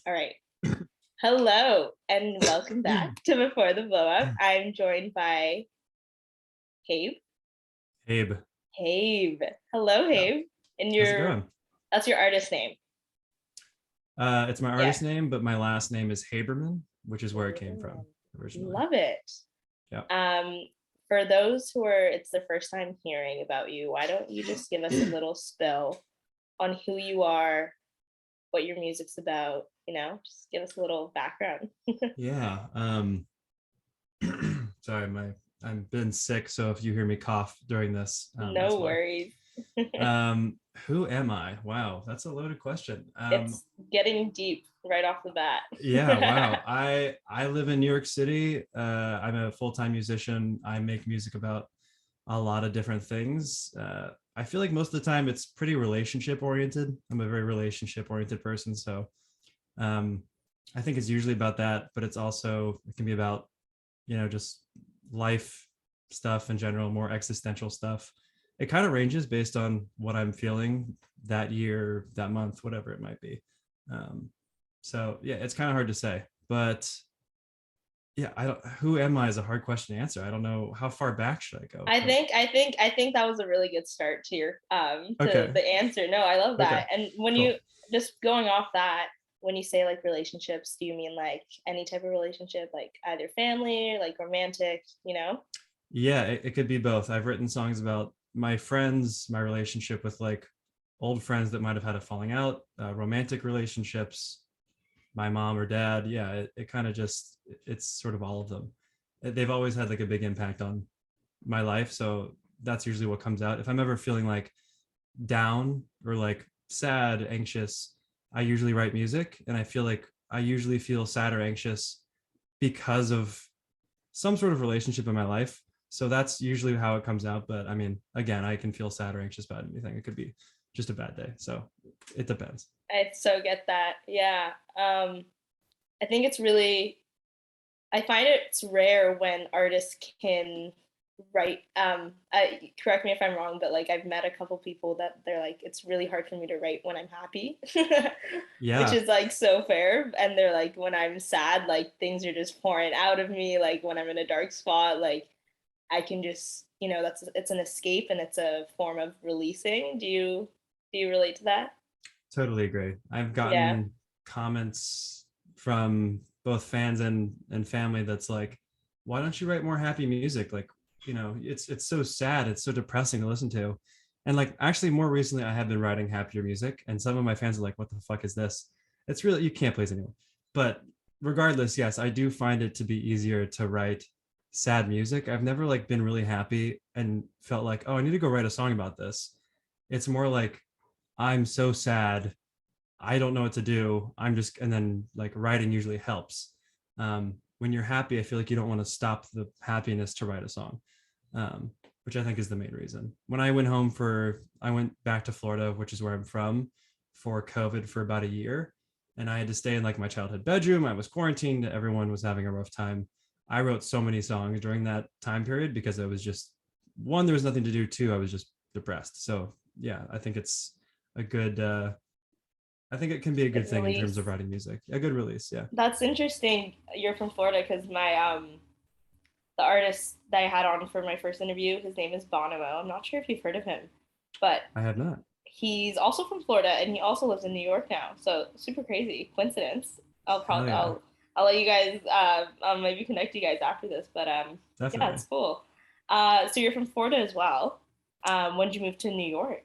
All right. Hello and welcome back to Before the Blow Up. I'm joined by Habe. Habe. Habe. Hello, Yeah. Habe. And How's it your going? that's your artist name. It's my Yeah. artist name, but my last name is Haberman, which is where it came from Ooh, originally. love it. Yeah. For those who are it's their first time hearing about you, why don't you just give us a little spill on who you are, what your music's about, just give us a little background. Yeah. Sorry, I've been sick, so if you hear me cough during this, that's No why. worries. Who am I? Wow, that's a loaded question. It's getting deep right off the bat. Yeah, wow. I live in New York City. I'm a full-time musician. I make music about a lot of different things. I feel like most of the time it's pretty relationship oriented. I'm a very relationship oriented person, so um, I think it's usually about that, but it can be about just life stuff in general, more existential stuff. It kind of ranges based on what I'm feeling that year, that month, whatever it might be. Um, so yeah, it's kind of hard to say, but yeah, I don't. Who am I is a hard question to answer. I don't know how far back should I go. I Like, think I think I think that was a really good start to your to okay, the answer. No, I love okay, that. And when you cool. just going off that, when you say like relationships, do you mean like any type of relationship, like either family, like romantic, Yeah, it could be both. I've written songs about my friends, my relationship with like old friends that might have had a falling out, romantic relationships, my mom or dad. Yeah, it kind of just, it's sort of all of them. They've always had like a big impact on my life. So that's usually what comes out. If I'm ever feeling like down or like sad, anxious, I usually write music. And I feel like I usually feel sad or anxious because of some sort of relationship in my life. So that's usually how it comes out. But I mean, again, I can feel sad or anxious about anything. It could be just a bad day. So it depends. I so get that. Yeah. I think it's really I find it's rare when artists can write. Correct me if I'm wrong, but like I've met a couple people that they're like, it's really hard for me to write when I'm happy, which Yeah, is like so fair. And they're like, when I'm sad, like things are just pouring out of me. Like when I'm in a dark spot, like I can just, that's it's an escape and it's a form of releasing. Do you relate to that? totally agree. I've Yeah. gotten comments from both fans and family that's like, why don't you write more happy music? Like, it's so sad, it's so depressing to listen to. And like actually more recently I have been writing happier music and some of my fans are like, what the fuck is this? It's really, you can't please anyone. But regardless, yes, I do find it to be easier to write sad music. I've never like been really happy and felt like, oh, I need to go write a song about this. It's more like I'm so sad. I don't know what to do. And then like writing usually helps. When you're happy, I feel like you don't want to stop the happiness to write a song, which I think is the main reason. When I went back to Florida, which is where I'm from, for COVID for about a year. And I had to stay in like my childhood bedroom. I was quarantined. Everyone was having a rough time. I wrote so many songs during that time period because I was just, one, there was nothing to do. Two, I was just depressed. So yeah, I think it's a good I think it can be a good Good thing in terms of release. writing music. A good release, yeah. That's interesting. You're from Florida because my the artist that I had on for my first interview, his name is Bonomo. I'm not sure if you've heard of him, but I have not. he's also from Florida and he also lives in New York now. So super crazy coincidence. I'll Hell probably yeah. I'll let you guys I'll maybe connect you guys after this, but yeah, Definitely. it's cool. So you're from Florida as well. When did you move to New York?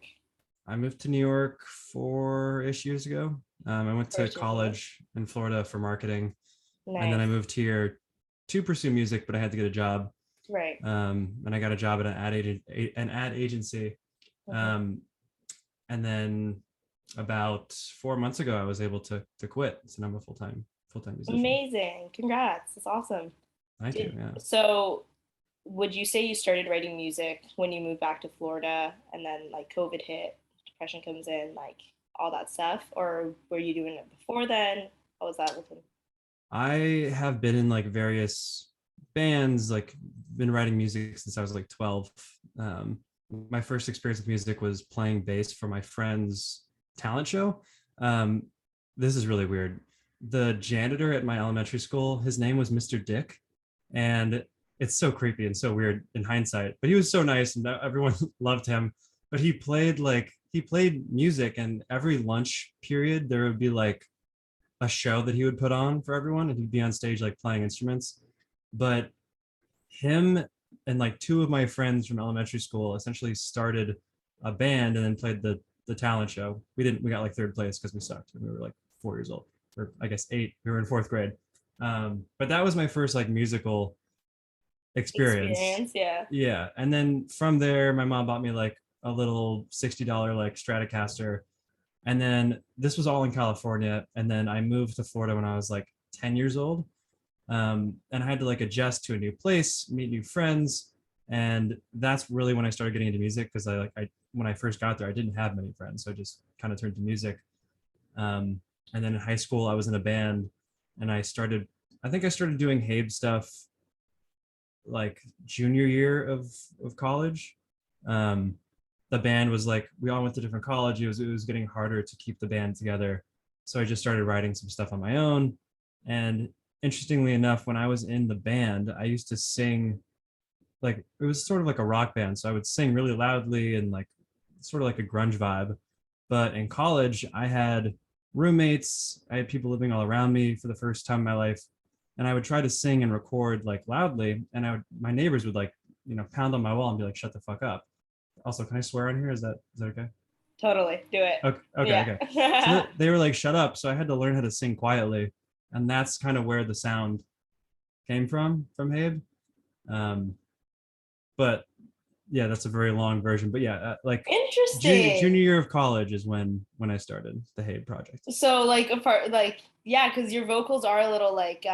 I moved to New York 4-ish years ago. I went to First years ago. college in Florida for marketing, and then I Nice. moved here to pursue music, but I had to get a job. Right. And I got a job at an ad agency. Mhm. Um, and then about 4 months ago, I was able to quit. So now I'm a full time musician. Amazing. Congrats. That's awesome. Thank you. Did Yeah. so would you say you started writing music when you moved back to Florida and then like COVID hit, depression comes in, like all that stuff? Or were you doing it before then? What was that looking? I have been in like various bands, like been writing music since I was like 12. Um, my first experience with music was playing bass for my friend's talent show. Um, this is really weird. the janitor at my elementary school, his name was Mr. Dick, and it's so creepy and so weird in hindsight. But he was so nice, and everyone loved him. But he played music, and every lunch period there would be like a show that he would put on for everyone, and he'd be on stage like playing instruments. But him and like two of my friends from elementary school essentially started a band and then played the talent show. We got like third place because we sucked and we were like 4 years old, or I guess 8. We were in 4th grade. But that was my first like musical experience. Experience, yeah. Yeah, and then from there, my mom bought me like a little $60 like Stratocaster, and then this was all in California. And then I moved to Florida when I was like 10 years old, and I had to like adjust to a new place, meet new friends, and that's really when I started getting into music because I when I first got there, I didn't have many friends, so I just kind of turned to music. And then in high school, I was in a band, and I think I started doing Habe stuff like junior year of college. Um, the band was like we all went to different college. It was getting harder to keep the band together, so I just started writing some stuff on my own. And interestingly enough, when I was in the band, I used to sing like it was sort of like a rock band, so I would sing really loudly and like sort of like a grunge vibe. But in college, I had roommates, I had people living all around me for the first time in my life, and I would try to sing and record like loudly, and my neighbors would like pound on my wall and be like, "Shut the fuck up." Also, can I swear on here? Is that okay? Totally, do it. Okay, okay, okay. So Yeah. they were like, "Shut up!" So I had to learn how to sing quietly, and that's kind of where the sound came from Habe. Um, but yeah, that's a very long version. But yeah, like junior Interesting. year of college is when I started the Habe project. So like apart, like, yeah, because your vocals are a little like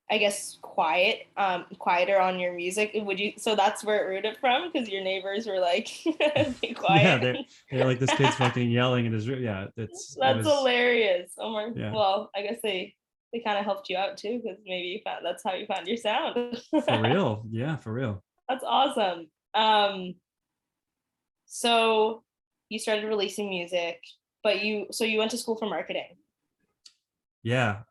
I guess quieter on your music. Would you, so that's where it rooted from, because your neighbors were like be Yeah, quiet. they're like this kid's fucking yelling in his room. Yeah, it That's was hilarious. Oh my, yeah, well, I guess they kind of helped you out too, because maybe you found, that's how you found your sound. for real. Yeah, for real. That's awesome. So you started releasing music, but you went to school for marketing. Yeah,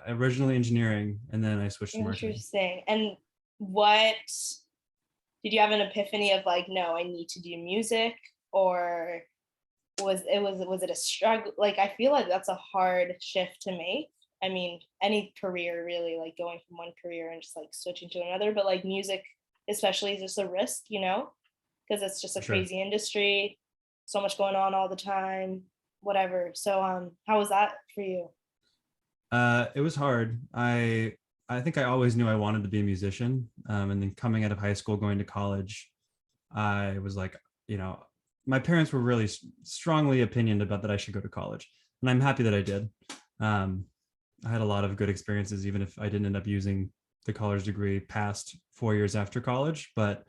originally engineering, and then I switched to marketing. Interesting. And what, did you have an epiphany of like, no, I need to do music, or was it a struggle? Like, I feel like that's a hard shift to make. I mean, any career really, like going from one career and just like switching to another, but like music especially is just a risk, because it's just a For sure. crazy industry, so much going on all the time, whatever. So how was that for you? It was hard. I think I always knew I wanted to be a musician. And then coming out of high school, going to college, I was like, you know, my parents were really strongly opinioned about that I should go to college, and I'm happy that I did. Um, I had a lot of good experiences, even if I didn't end up using the college degree past 4 years after college. But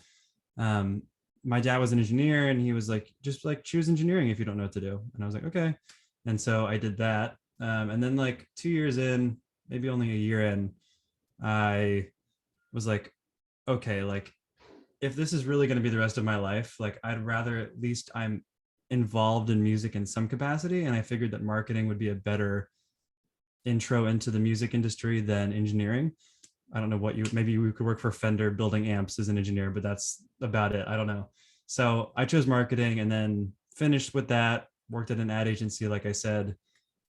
um, my dad was an engineer, and he was like, just like choose engineering if you don't know what to do. And I was like, okay. And so I did that. And then like 2 years in, maybe only a year in, I was like, okay, like if this is really going to be the rest of my life, like I'd rather at least I'm involved in music in some capacity. And I figured that marketing would be a better intro into the music industry than engineering. I don't know what maybe you could work for Fender building amps as an engineer, but that's about it. I don't know. So I chose marketing and then finished with that, worked at an ad agency, like I said.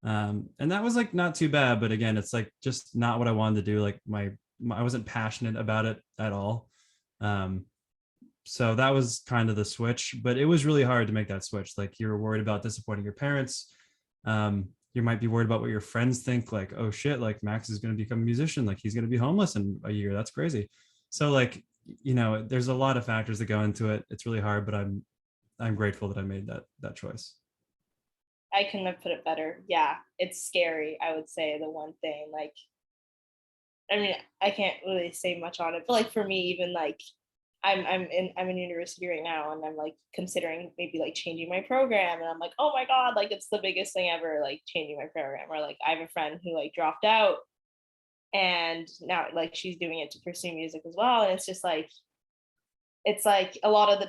And that was like not too bad, but again, it's like just not what I wanted to do. Like I wasn't passionate about it at all. Um, so that was kind of the switch, but it was really hard to make that switch. Like you're worried about disappointing your parents. You might be worried about what your friends think, like, oh shit, like Max is going to become a musician, like he's going to be homeless in a year, that's crazy. So like, there's a lot of factors that go into it. It's really hard, but I'm grateful that I made that choice. I couldn't have put it better. Yeah, it's scary, I would say, the one thing. Like, I mean, I can't really say much on it, but like for me, even like I'm in university right now, and I'm like considering maybe like changing my program, and I'm like, oh my god, like it's the biggest thing ever, like changing my program. Or like I have a friend who like dropped out, and now like she's doing it to pursue music as well, and it's just like it's like a lot of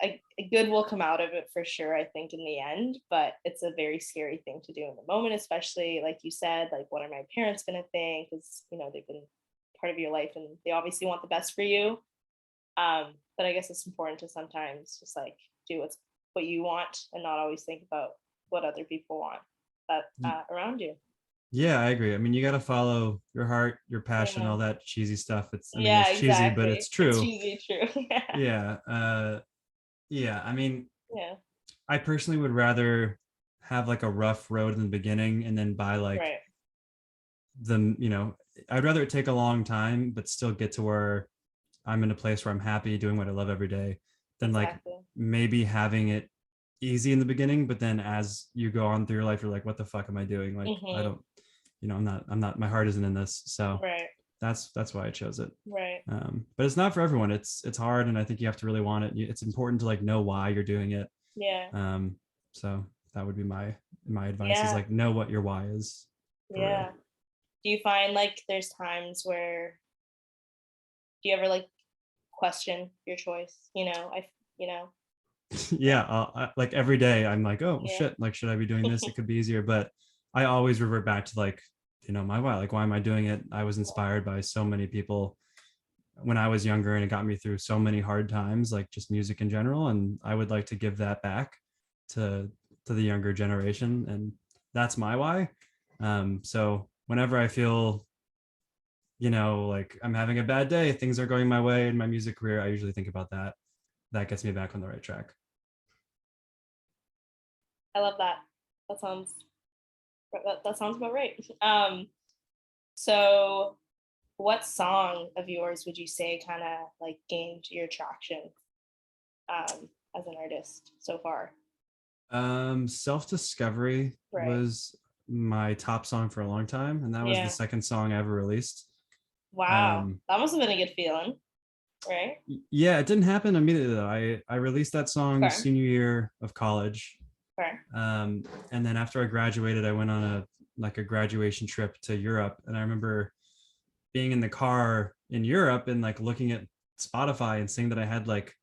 the good will come out of it for sure, I think, in the end, but it's a very scary thing to do in the moment, especially like you said, like what are my parents going to think, because they've been part of your life and they obviously want the best for you. But I guess it's important to sometimes just like do what you want and not always think about what other people want that around you. Yeah, I agree. I mean, you got to follow your heart, your passion, Yeah. all that cheesy stuff. I mean, Yeah, it's cheesy, but exactly. it's It's true. usually true. Yeah. Yeah. Yeah. I mean, Yeah. I personally would rather have like a rough road in the beginning and then by like Right. I'd rather it take a long time, but still get to where I'm in a place where I'm happy doing what I love every day than like Exactly. maybe having it easy in the beginning, but then as you go on through your life, you're like, what the fuck am I doing? Like, I Mhm. don't, I'm not, my heart isn't in this. So Right. that's why I chose it. Right. But it's not for everyone. It's hard. And I think you have to really want it. It's important to like know why you're doing it. Yeah. So that would be my advice is Yeah. like, know what your why is for real. Yeah. Do you find like there's times where do you ever like question your choice? You know. Yeah, like every day I'm like, oh Yeah. shit, like should I be doing this? It could be easier, but I always revert back to like, my why. Like, why am I doing it? I was inspired by so many people when I was younger, and it got me through so many hard times, like just music in general. And I would like to give that back to the younger generation, and that's my why. So whenever I feel, like I'm having a bad day, things are going my way in my music career, I usually think about that. That gets me back on the right track. I love that. That sounds that sounds about right. So what song of yours would you say kind of like gained your traction as an artist so far? Self-Discovery Right. was my top song for a long time, and that was the Yeah. second song I ever released. Wow. Um, That must have been a good feeling, right? yeah, it didn't happen immediately though. I released that song Okay. senior year of college. Okay. Um, and then after I graduated, I went on a graduation trip to Europe, and I remember being in the car in Europe and like looking at Spotify and seeing that I had like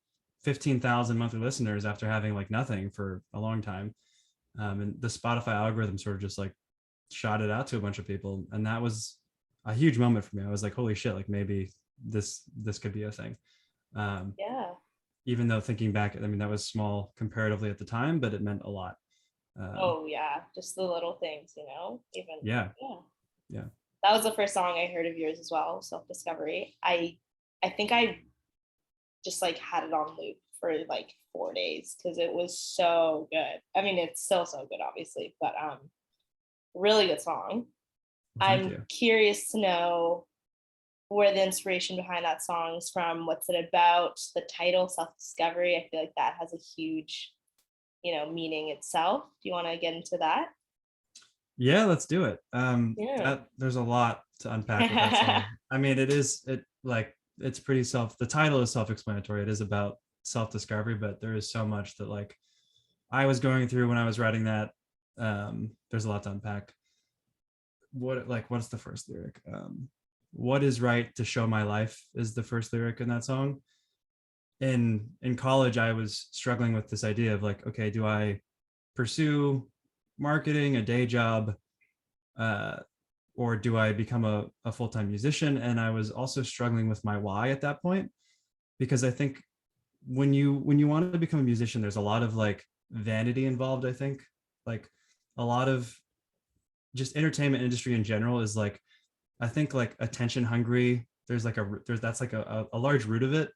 15,000 monthly listeners after having like nothing for a long time. And the Spotify algorithm sort of just like shot it out to a bunch of people, and that was a huge moment for me. I was like, holy shit, like maybe this could be a thing. Um, Yeah. Even though thinking back, I mean, that was small comparatively at the time, but it meant a lot. Um, Oh yeah. Just the little things, Even yeah, yeah. yeah. That was the first song I heard of yours as well, Self Discovery. I think I just like had it on loop for like 4 days because it was so good. I mean, it's still so good, obviously, but really good song. Well, thank I'm you. curious to know where the inspiration behind that song is from. What's it about? The title, Self Discovery. I feel like that has a huge, meaning itself. Do you want to get into that? Yeah, let's do it. Yeah. That there's a lot to unpack with that song. I mean, it's pretty the title is self-explanatory. It is about self-discovery, but there is so much that like I was going through when I was writing that. There's a lot to unpack. What's the first lyric? What is right to show my life is the first lyric in that song. In college, I was struggling with this idea of like, okay, do I pursue marketing, a day job, uh, or do I become a full-time musician? And I was also struggling with my why at that point, because I think when you want to become a musician, there's a lot of like vanity involved. I think like a lot of just entertainment industry in general is like, I think like attention hungry. There's that's like a large root of it.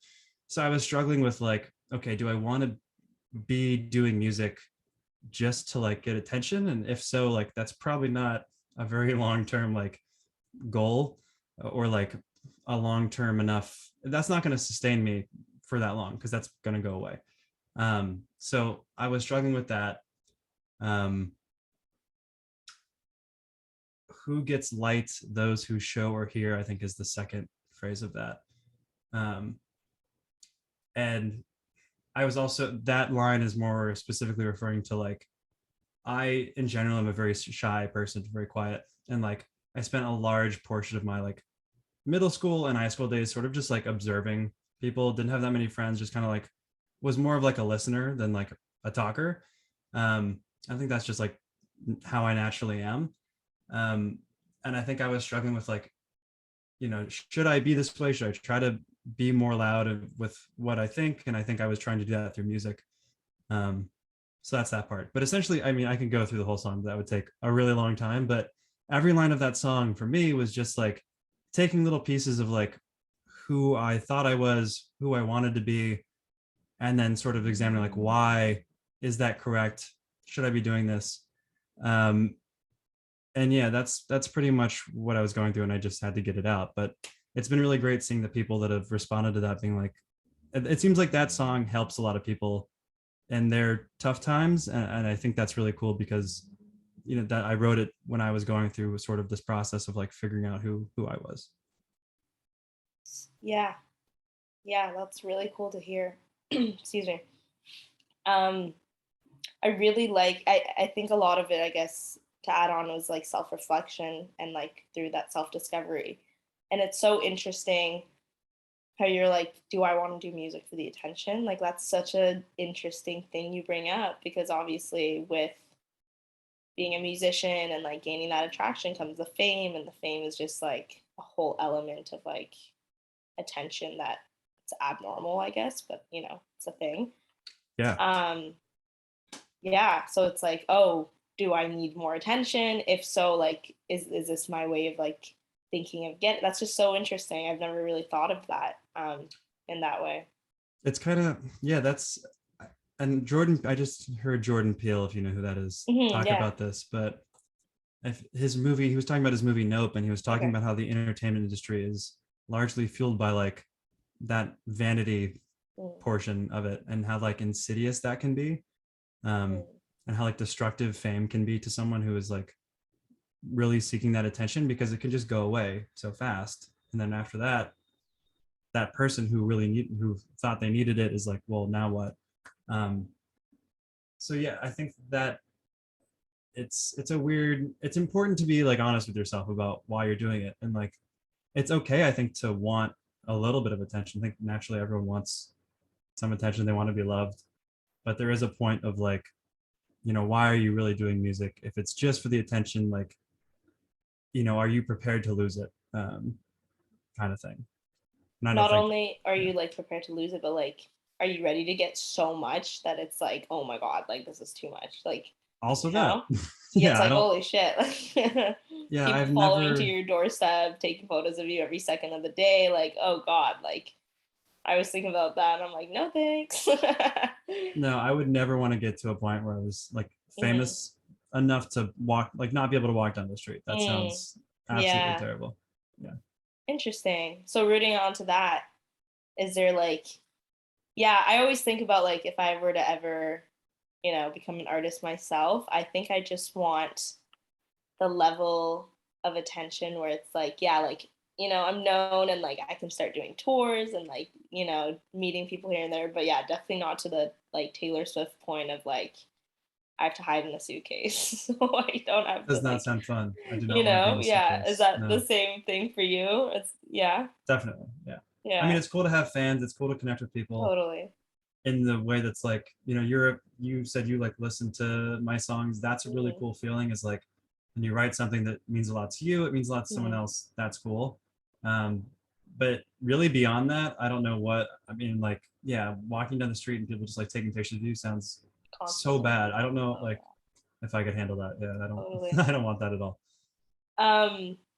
So I was struggling with like, okay, do I want to be doing music just to like get attention? And if so, like that's probably not a very long term like goal, or like a long term enough. That's not going to sustain me for that long because that's going to go away. So I was struggling with that. Um, who gets light? Those who show or hear, I think is the second phrase of that. Um, and I was also, that line is more specifically referring to like, I in general am a very shy person, very quiet, and like I spent a large portion of my like middle school and high school days sort of just like observing people, didn't have that many friends, just kind of like was more of like a listener than like a talker. I think that's just like how I naturally am. um, and I think I was struggling with like, should I be this way? Should I try to be more loud with what I think? And I think I was trying to do that through music. um, so that's that part. But essentially, I mean, I can go through the whole song, that would take a really long time, but every line of that song for me was just like taking little pieces of like who I thought I was, who I wanted to be, and then sort of examining like, why is that correct? Should I be doing this? um, and yeah, that's pretty much what I was going through, and I just had to get it out. But it's been really great seeing the people that have responded to that, being like, it seems like that song helps a lot of people in their tough times, and I think that's really cool because that I wrote it when I was going through sort of this process of like figuring out who I was. Yeah. Yeah, that's really cool to hear. Excuse me. Um, I really like, I think a lot of it, I guess, to add on was like self reflection and like through that self discovery. And it's so interesting how you're like, do I want to do music for the attention? Like, that's such an interesting thing you bring up because obviously, with being a musician and like gaining that attraction comes the fame, and the fame is just like a whole element of like attention that it's abnormal, I guess, but it's a thing. Yeah. Um, yeah, so it's like, oh, do I need more attention? If so, like, is this my way of like thinking of get? That's just so interesting. I've never really thought of that in that way. It's kind of, yeah, that's, and Jordan, I just heard Jordan Peele, if you know who that is, talk Yeah. about this. But if his movie, he was talking about his movie Nope, and he was talking Okay. about how the entertainment industry is largely fueled by like that vanity Mm, portion of it, and how like insidious that can be. um, mm, and how like destructive fame can be to someone who is like really seeking that attention, because it can just go away so fast, and then after that, that person who thought they needed it is like, well, now what? um, so yeah, I think that it's a weird, it's important to be like honest with yourself about why you're doing it, and like it's okay, I think, to want a little bit of attention. I think naturally everyone wants some attention, they want to be loved, but there is a point of like, why are you really doing music? If it's just for the attention, like, are you prepared to lose it? Kind of thing. And I don't not think, only are yeah. you like prepared to lose it, but like, are you ready to get so much that it's like, oh my god, like this is too much, like, Also you that, know? Yeah, it's yeah, I like, don't, holy shit. Like, yeah, people I've following to never, your doorstep, taking photos of you every second of the day. Like, oh God, like I was thinking about that and I'm like, no thanks. no, I would never want to get to a point where I was like Hmm. famous enough to walk, like not be able to walk down the street. That Mm. sounds absolutely Yeah. terrible. Yeah. Interesting. So rooting on to that, is there like, yeah, I always think about like if I were to ever, become an artist myself, I think I just want the level of attention where it's like, yeah, like, I'm known and like I can start doing tours and like, meeting people here and there. But yeah, definitely not to the like Taylor Swift point of like I have to hide in a suitcase so I don't have to Does not like, sound fun. I do not want to be in a yeah. Is suitcase. that the No. same thing for you? It's yeah, Definitely. Yeah. I mean, yeah, it's cool to have fans. It's cool to connect with people totally. in the way that's like, you said you like listen to my songs. That's a really Hmm. cool feeling, is like when you write something that means a lot to you, it means a lot to someone Hmm. else. That's cool. Um, but really beyond that, I don't know what, I mean, like, yeah, walking down the street and people just like taking pictures of you sounds so Constantly. bad. I don't know, Oh like, if I could handle that. Yeah, I yeah, don't, totally. I don't want that at all.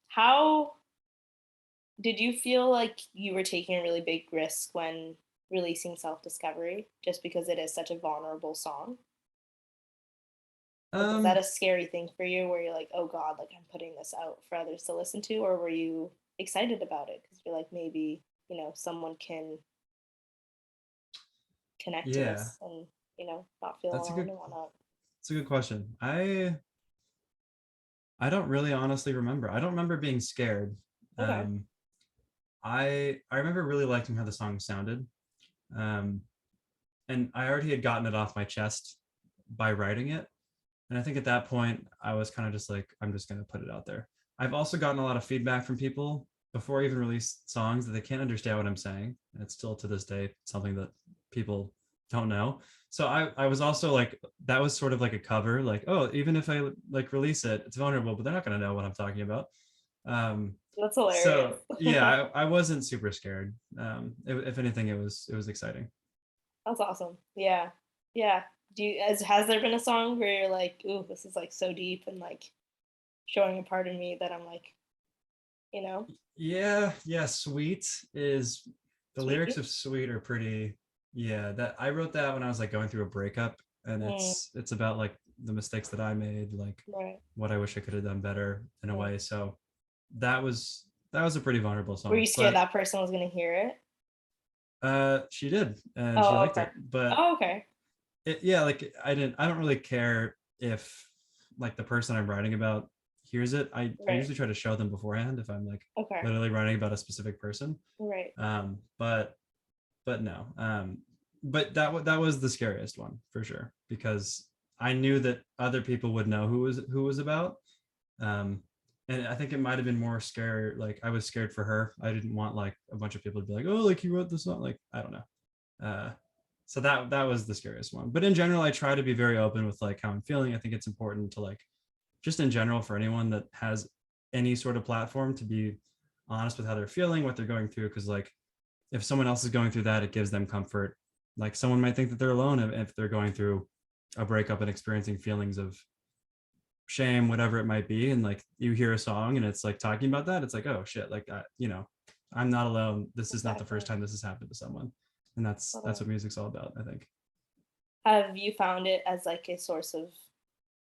How did you feel like you were taking a really big risk when releasing Self Discovery just because it is such a vulnerable song? Like, was that Um, a scary thing for you where you're like, oh God, like I'm putting this out for others to listen to? Or were you excited about it because you're like, maybe, someone can connect to yeah, this and, not feel that's a alone good, and whatnot? it's a good question. I don't really honestly remember. I don't remember being scared. Okay. Um, I remember really liking how the song sounded. Um, and I already had gotten it off my chest by writing it. And I think at that point I was kind of just like, I'm just gonna put it out there. I've also gotten a lot of feedback from people before I even release songs that they can't understand what I'm saying. And it's still to this day something that people don't know. So I was also like, that was sort of like a cover, like, oh, even if I like release it, it's vulnerable, but they're not going to know what I'm talking about. That's hilarious. So yeah, I wasn't super scared. If anything, it was exciting. That's awesome. Yeah. Yeah. Has there been a song where you're like, ooh, this is like so deep and like showing a part of me that I'm like, you know, Yeah, Sweet is the lyrics sweet? of Sweet are pretty. Yeah, that I wrote that when I was like going through a breakup, and Mm, it's about like the mistakes that I made, like right. what I wish I could have done better in a Mm. way. So that was a pretty vulnerable Were you song, scared but that person was gonna hear it? she did, and she Oh, liked okay. it. But Oh, okay. yeah, like I don't really care if like the person I'm writing about hears it. I Right. usually try to show them beforehand if I'm like Okay. literally writing about a specific person. Right. But no. But that was the scariest one for sure, because I knew that other people would know who was about. Um, and I think it might have been more scary. Like I was scared for her. I didn't want like a bunch of people to be like, oh, like he wrote this song. Like I don't know. Uh, so that was the scariest one. But in general, I try to be very open with like how I'm feeling. I think it's important to like just in general for anyone that has any sort of platform to be honest with how they're feeling, what they're going through, because like if someone else is going through that, it gives them comfort. Like someone might think that they're alone if they're going through a breakup and experiencing feelings of shame, whatever it might be. And like you hear a song and it's like talking about that, it's like, oh shit, like I'm not alone. This is not the first Exactly. time this has happened to someone. And that's Totally. what music's all about, I think. Have you found it as like a source of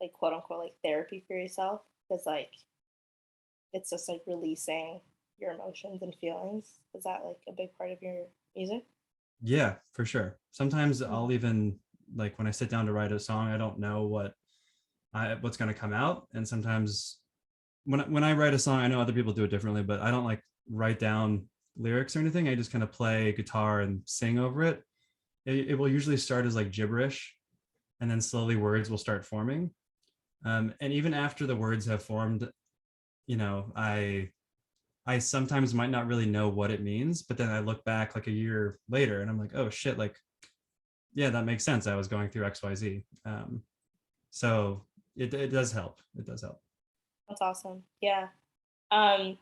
like quote unquote like therapy for yourself? Because like it's just like releasing your emotions and feelings. Is that like a big part of your music? Yeah, for sure. Sometimes Mm. I'll even like when I sit down to write a song, I don't know what's going to come out. And sometimes when I write a song, I know other people do it differently, but I don't like write down lyrics or anything. I just kind of play guitar and sing over it. It will usually start as like gibberish, and then slowly words will start forming. And even after the words have formed, you know, I sometimes might not really know what it means, but then I look back like a year later and I'm like, oh shit, like yeah, that makes sense. I was going through XYZ. So it does help. It does help. That's awesome. Yeah. Um,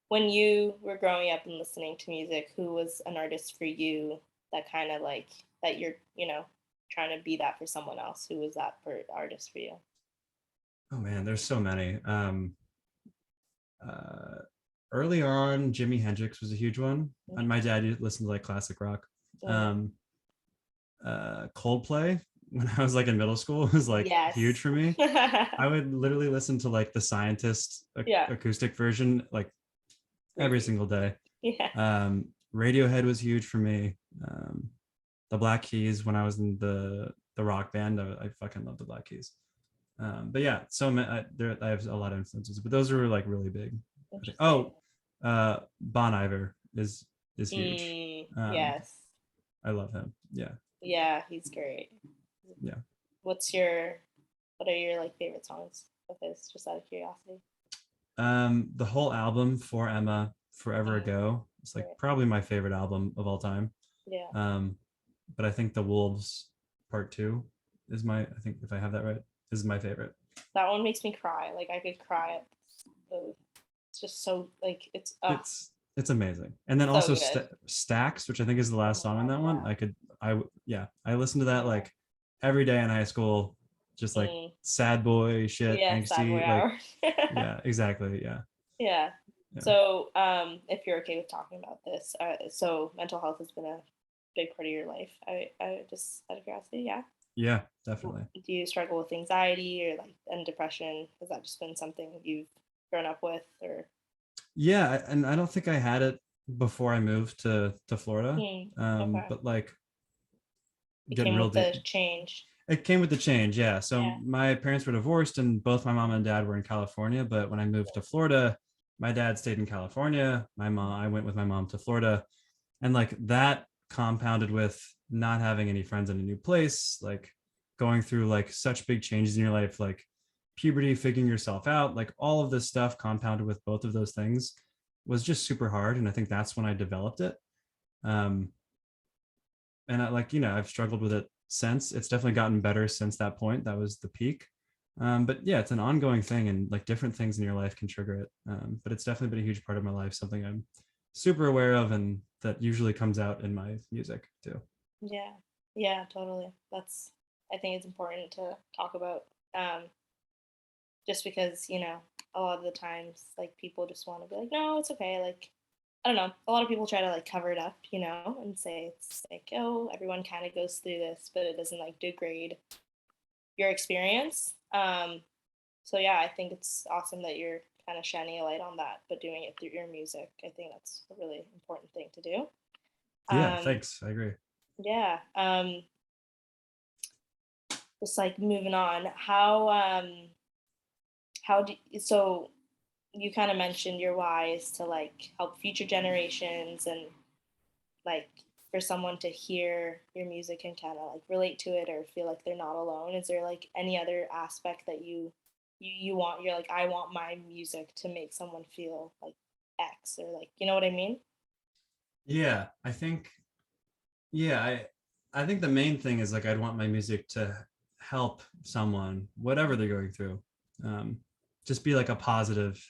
when you were growing up and listening to music, who was an artist for you that kind of like that you're, trying to be that for someone else? Who was that for artist for you? Oh man, there's so many. Uh, Early on, Jimi Hendrix was a huge one, and my dad listened to like classic rock. Mm. Um, Coldplay when I was like in middle school was like huge Yes. for me. I would literally listen to like the Scientist Yeah. acoustic version like every Crazy. single day. Yeah. Radiohead was huge for me. The Black Keys when I was in the rock band, I fucking love the Black Keys. But yeah, so I have a lot of influences, but those were like really big. Interesting. Oh, Bon Iver is huge. Yes. I love him. Yeah, Yeah, he's great. yeah. What's your what are your like favorite songs of his, just out of curiosity? The whole album For Emma, Forever Mm, Ago, it's like right. probably my favorite album of all time. Yeah. Um, but I think The Wolves Part Two is my. I think if I have that right, is my favorite. That one makes me cry. Like I could cry at it's just so like it's It's amazing. And then so also good. Stacks, which I think is the Oh last my song on god, that one. yeah. Yeah, I listened to that Yeah. like every day in high school, just like Mm. sad boy shit, Yeah, sad boy angsty. Like, hour. yeah, exactly. Yeah, Yeah. yeah, So, if you're okay with talking about this, so mental health has been a big part of your life. I just out of curiosity, yeah. yeah, definitely. Do you struggle with anxiety or like and depression? Has that just been something you've grown up with, or? Yeah, and I don't think I had it before I moved to Florida. Hmm. Okay. But like It getting came real with deep, the change. it came with the change. Yeah. So Yeah. my parents were divorced, and both my mom and dad were in California. But when I moved to Florida, my dad stayed in California. I went with my mom to Florida, and like that compounded with not having any friends in a new place, like going through like such big changes in your life, like puberty, figuring yourself out, like all of this stuff compounded with both of those things. was just super hard, and I think that's when I developed it. Um, and I, like, you know, I've struggled with it since. It's definitely gotten better since that point. That was the peak. But yeah, it's an ongoing thing, and like different things in your life can trigger it. But it's definitely been a huge part of my life, something I'm super aware of, and that usually comes out in my music too. Yeah. Yeah, totally. That's, I think it's important to talk about. Um, just because, you know, a lot of the times like people just want to be like, no, it's okay. Like, I don't know. A lot of people try to like cover it up, you know, and say it's like, oh, everyone kind of goes through this, but it doesn't like degrade your experience. So yeah, I think it's awesome that you're kind of shining a light on that, but doing it through your music. I think that's a really important thing to do. Yeah, Um, thanks. I agree. yeah. Just like moving on. How do so you kind of mentioned your why is to like help future generations and like for someone to hear your music and kind of like relate to it or feel like they're not alone. Is there like any other aspect that you want, you're like, I want my music to make someone feel like X, or like, you know what I mean? Yeah, I think, yeah, I think the main thing is like I'd want my music to help someone, whatever they're going through. Um, just be like a positive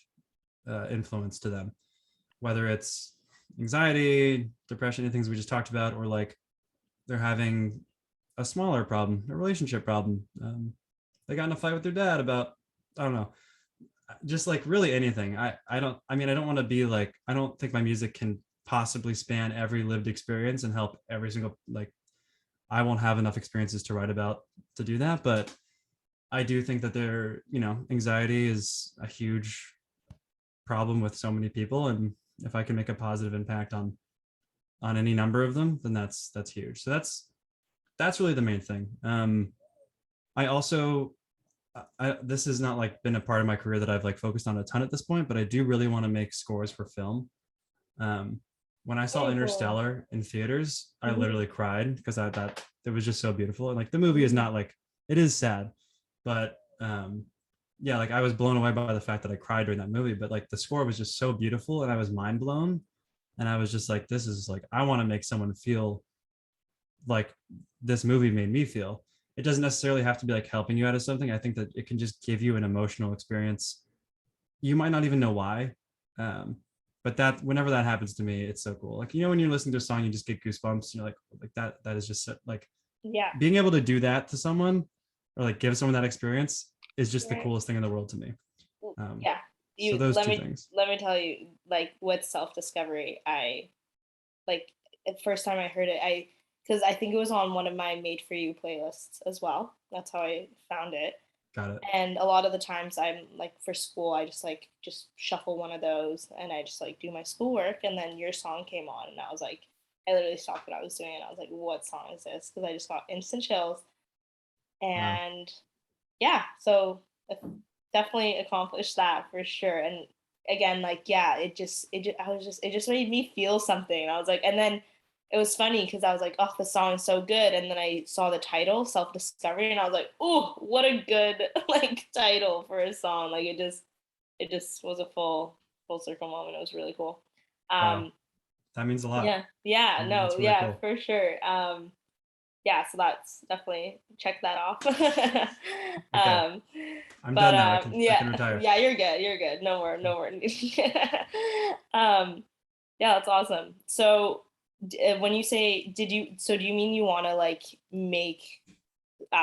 influence to them, whether it's anxiety, depression, the things we just talked about, or like they're having a smaller problem, a relationship problem. They got in a fight with their dad about, I don't know, just like really anything. I don't, I mean, I don't want to be like, I don't think my music can possibly span every lived experience and help every single, like, I won't have enough experiences to write about to do that. But I do think that there, you know, anxiety is a huge problem with so many people. And if I can make a positive impact on any number of them, then that's huge. So that's really the main thing. I also, this has not like been a part of my career that I've like focused on a ton at this point, but I do really want to make scores for film. Um, when I saw Very cool. Interstellar in theaters, I Mm-hmm. literally cried because I thought it was just so beautiful. And like the movie is Mm-hmm. not like, it is sad, but yeah, like I was blown away by the fact that I cried during that movie. But like the score was just so beautiful, and I was mind blown. And I was just like, this is like, I want to make someone feel like this movie made me feel. It doesn't necessarily have to be like helping you out of something. I think that it can just give you an emotional experience. You might not even know why. Um, but that whenever that happens to me, it's so cool. Like, you know, when you're listening to a song, you just get goosebumps and you're like that is just like Yeah. being able to do that to someone or like give someone that experience is just the Right. coolest thing in the world to me. Um, Yeah. so You those two things. let me tell you, like with self discovery, I like the first time I heard it, I because I think it was on one of my made for you playlists as well. That's how I found it. Got it. And a lot of the times I'm like for school, I just shuffle one of those and I just like do my schoolwork, and then your song came on and I was like, I literally stopped what I was doing and I was like, what song is this? Because I just got instant chills. Wow. And yeah, so definitely accomplished that for sure. And again, like yeah, it just made me feel something. And I was like, and then it was funny because I was like, oh, the song is so good. And then I saw the title, Self Discovery, and I was like, oh, what a good like title for a song. Like it just was a full circle moment. It was really cool. Wow. Um, That means a lot. yeah, yeah, That's no, really yeah, cool. for sure. Yeah, so that's definitely check that off. Okay. um, I'm but done now. I yeah, can retire. yeah, you're good. You're good. No more. um, yeah, that's awesome. So, when you say, do you mean you want to like make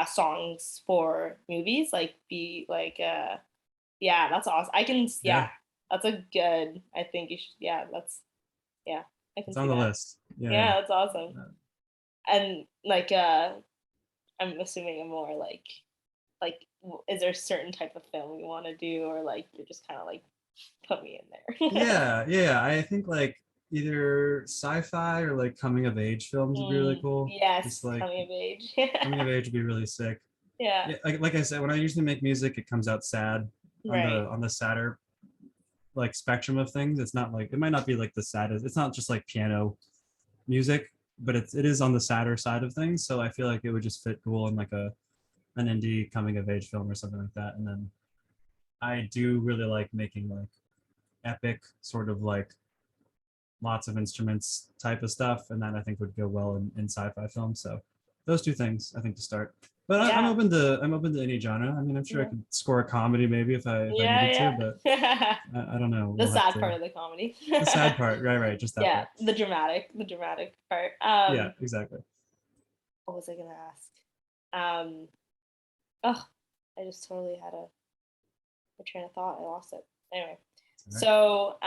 songs for movies? Like, be like, yeah, that's awesome. Yeah, Yeah, that's a good, I think you should, yeah, I can it's on see the that. list. Yeah. Yeah, that's awesome. Yeah. And like, I'm assuming a more like is there a certain type of film you want to do, or like you're just kind of like put me in there? Yeah. I think like either sci-fi or like coming of age films would be really cool. Just Yes, like coming of age. coming of age would be really sick. Yeah, Yeah, like I said, when I usually make music, it comes out sad right. on the sadder like spectrum of things. It's not like it might not be like the saddest. It's not just like piano music, but it is on the sadder side of things. So I feel like it would just fit cool in like a an indie coming of age film or something like that. And then I do really like making like epic sort of like lots of instruments type of stuff, and that I think would go well in sci-fi films. So those two things I think to start. But I'm Yeah. open to any genre. I mean, I'm sure I Yeah. could score a comedy maybe if I needed to, Yeah, but yeah. I don't know. The We'll have sad to. part of the comedy. The sad part, right, just that Yeah, part. the dramatic part. Yeah, exactly. What was I gonna ask? Um, oh, I just totally had a train of thought. I lost it. Anyway, All right. so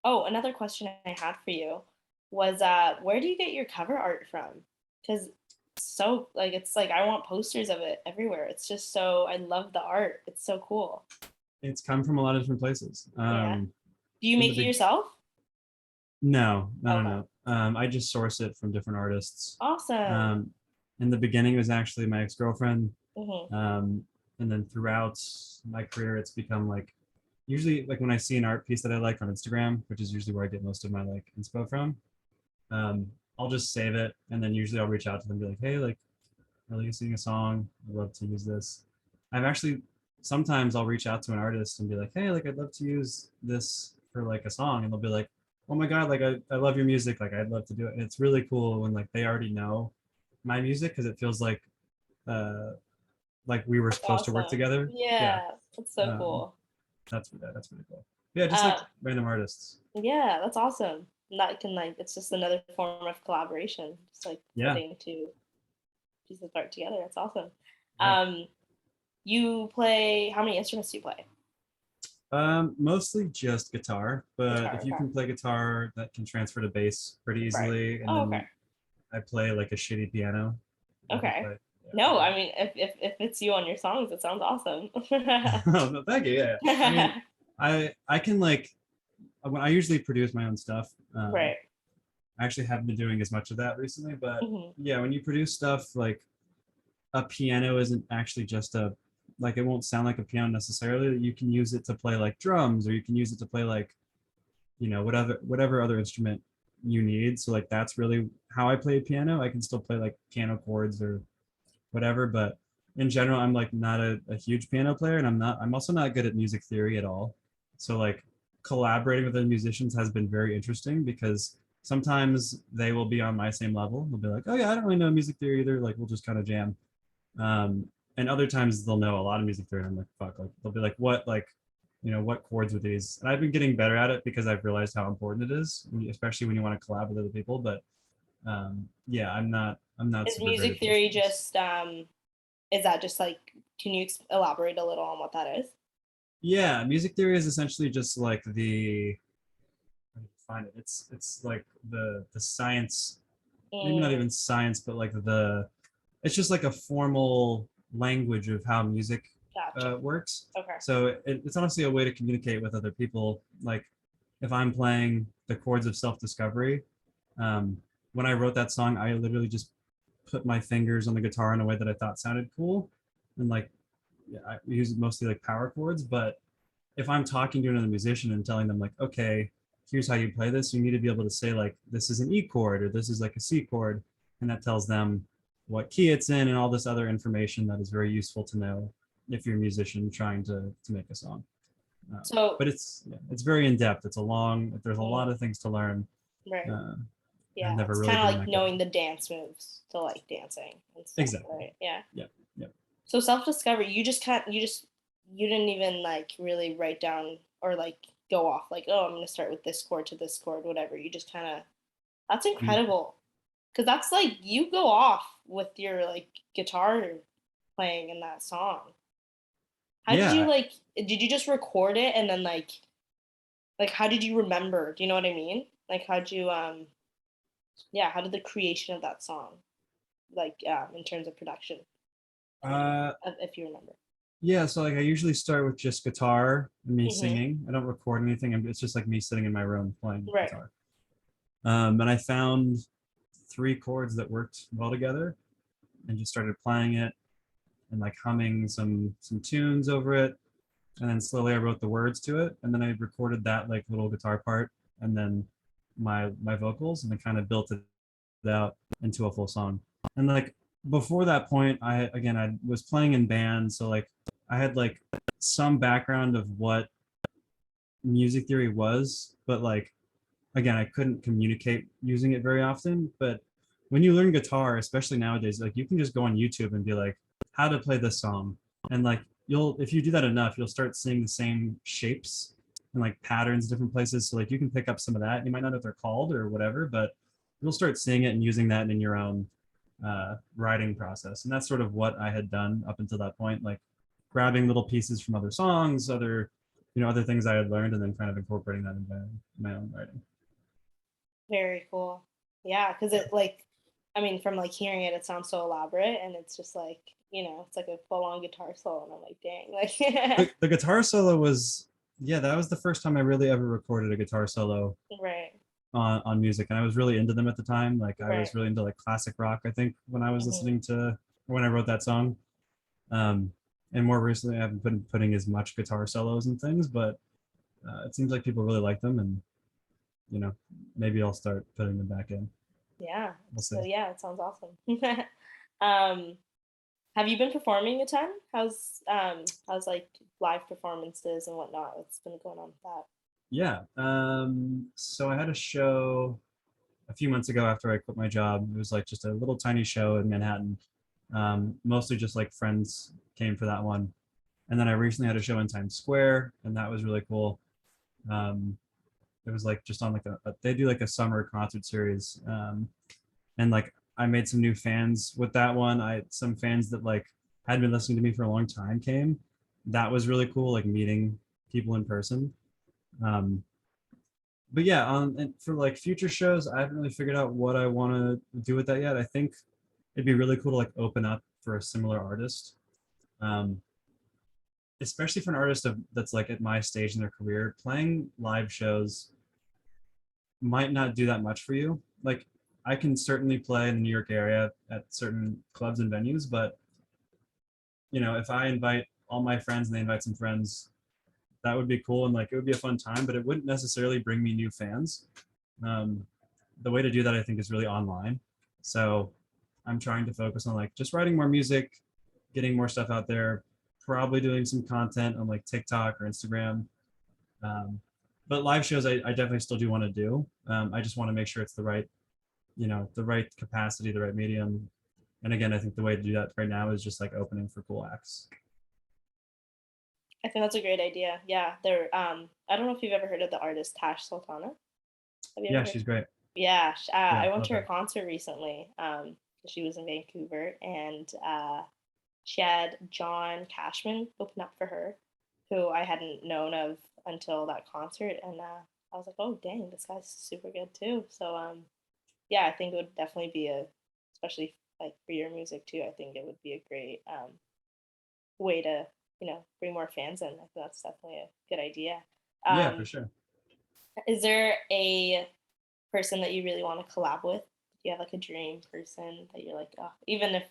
oh, another question I had for you was where do you get your cover art from? Because so like it's like I want posters of it everywhere. It's just so I love the art. It's so cool. It's come from a lot of different places. Yeah. Do you In the make it big, yourself? no, no, no, Okay. no. I just source it from different artists. Awesome. Um, in the beginning, it was actually my ex-girlfriend. Hmm. Um, and then throughout my career, it's become like usually like when I see an art piece that I like on Instagram, which is usually where I get most of my like inspo from. Um, I'll just save it, and then usually I'll reach out to them and be like, hey, like, really sing a song. I'd love to use this. I've actually sometimes I'll reach out to an artist and be like, hey, like I'd love to use this for like a song, and they'll be like, oh my god, like I love your music, like I'd love to do it. And it's really cool when like they already know my music because it feels uh like we were That's supposed to work awesome. together. Yeah, Yeah, that's so um, cool. that's really cool. Yeah, just like Um, random artists. yeah, that's awesome. And that can like it's just another form of collaboration, just like Yeah, putting two pieces of art together. That's awesome. right. Um, you play how many instruments do you play? Mostly just guitar, but Guitar, if you okay. can play guitar, that can transfer to bass pretty Right. easily. And Oh, okay. then I play like a shitty piano. I can Okay. play. Yeah, No, pretty I mean if it's you on your songs, it sounds awesome. good. Oh, no, thank you. Yeah, yeah. I mean, I can like when I usually produce my own stuff. Right. I actually haven't been doing as much of that recently, but Hmm. yeah, when you produce stuff like a piano isn't actually just a like it won't sound like a piano necessarily. You can use it to play like drums, or you can use it to play like whatever other instrument you need. So like that's really how I play piano. I can still play like piano chords or whatever, but in general, I'm like not a huge piano player, and I'm also not good at music theory at all. So like collaborating with other musicians has been very interesting because sometimes they will be on my same level. They'll be like, oh yeah, I don't really know music theory either. Like we'll just kind of jam. Um, and other times they'll know a lot of music theory. And I'm like, fuck, like they'll be like, what, like, what chords are these? And I've been getting better at it because I've realized how important it is, especially when you want to collab with other people. But yeah, I'm not Is super great music at those theory things. just is that just like can you elaborate a little on what that is? Yeah, music theory is essentially just like the how do you find it? It's like the science, maybe not Mm, even science, but like it's just like a formal language of how music gotcha. works. Okay. So it's honestly a way to communicate with other people. Like if I'm playing the chords of self-discovery, um, when I wrote that song, I literally just put my fingers on the guitar in a way that I thought sounded cool, and like yeah, I use mostly like power chords. But if I'm talking to another musician and telling them like, okay, here's how you play this, you need to be able to say like this is an E chord or this is like a C chord, and that tells them what key it's in and all this other information that is very useful to know if you're a musician trying to make a song. So, But it's very in depth. It's a long. There's a lot mm, of things to learn. right. Uh, I've Yeah, never it's really kind of been like that good at knowing it. the dance moves to like dancing and stuff, Exactly. right? Yeah. Yep. Yep. So self-discovery, you didn't even like really write down or like go off like, oh, I'm gonna start with this chord to this chord, whatever. You just kind of that's Mm. incredible. Cause that's like you go off with your like guitar playing in that song. How did you Yeah. like did you just record it and then like how did you remember? Do you know what I mean? Like how'd you yeah, how did the creation of that song like in terms of production, Uh, if you remember? yeah. So like I usually start with just guitar and me Mhm. singing. I don't record anything. It's just like me sitting in my room playing Right. guitar. And I found three chords that worked well together, and just started playing it and like humming some tunes over it. And then slowly I wrote the words to it, and then I recorded that like little guitar part, and then my vocals, and then kind of built it out into a full song. And like before that point, I was playing in bands, so like I had like some background of what music theory was, but like again, I couldn't communicate using it very often. But when you learn guitar, especially nowadays, like you can just go on YouTube and be like, how to play this song. And like you'll if you do that enough, you'll start seeing the same shapes and like patterns different places. So like you can pick up some of that. You might not know what they're called or whatever, but you'll start seeing it and using that in your own writing process. And that's sort of what I had done up until that point, like grabbing little pieces from other songs, other other things I had learned, and then kind of incorporating that into my own writing. Very cool. Yeah, because it like, I mean, from like hearing it, it sounds so elaborate, and it's just like, it's like a full on guitar solo, and I'm like, dang, like, The guitar solo was, yeah, that was the first time I really ever recorded a guitar solo right, on music, and I was really into them at the time. Like I right. was really into like classic rock, I think, when I was Hmm. listening to when I wrote that song. Um, and more recently, I haven't been putting as much guitar solos and things, but it seems like people really like them, and you know, maybe I'll start putting them back in. Yeah. We'll see. So yeah, it sounds awesome. um, have you been performing a ton? How's like live performances and whatnot? What's been going on with that? Yeah. So I had a show a few months ago after I quit my job. It was like just a little tiny show in Manhattan. Mostly just like friends came for that one. And then I recently had a show in Times Square, and that was really cool. Um, it was like just on like they do like a summer concert series, and like I made some new fans with that one. I some fans that like had been listening to me for a long time came. That was really cool, like meeting people in person. Um, but yeah, and for like future shows, I haven't really figured out what I want to do with that yet. I think it'd be really cool to like open up for a similar artist, um, especially for an artist that's like at my stage in their career. Playing live shows might not do that much for you. Like I can certainly play in the New York area at certain clubs and venues, but if I invite all my friends and they invite some friends, that would be cool and like it would be a fun time, but it wouldn't necessarily bring me new fans. Um, the way to do that, I think, is really online. So I'm trying to focus on like just writing more music, getting more stuff out there, probably doing some content on like TikTok or Instagram. Um, but live shows, I definitely still do want to do. I just want to make sure it's the right capacity, the right medium. And again, I think the way to do that right now is just like opening for cool acts. I think that's a great idea. Yeah, there. I don't know if you've ever heard of the artist Tash Sultana. Have you ever Yeah, heard? she's great. Yeah, Yeah, I went love to her her. concert recently. She was in Vancouver, and she had John Cashman open up for her, who I hadn't known of until that concert, and I was like, oh dang, this guy's super good too. So yeah, I think it would definitely be especially like for your music too. I think it would be a great way to bring more fans in. I think that's definitely a good idea. Yeah, for Um, sure. is there a person that you really want to collab with? Do you have like a dream person that you're like, oh, even if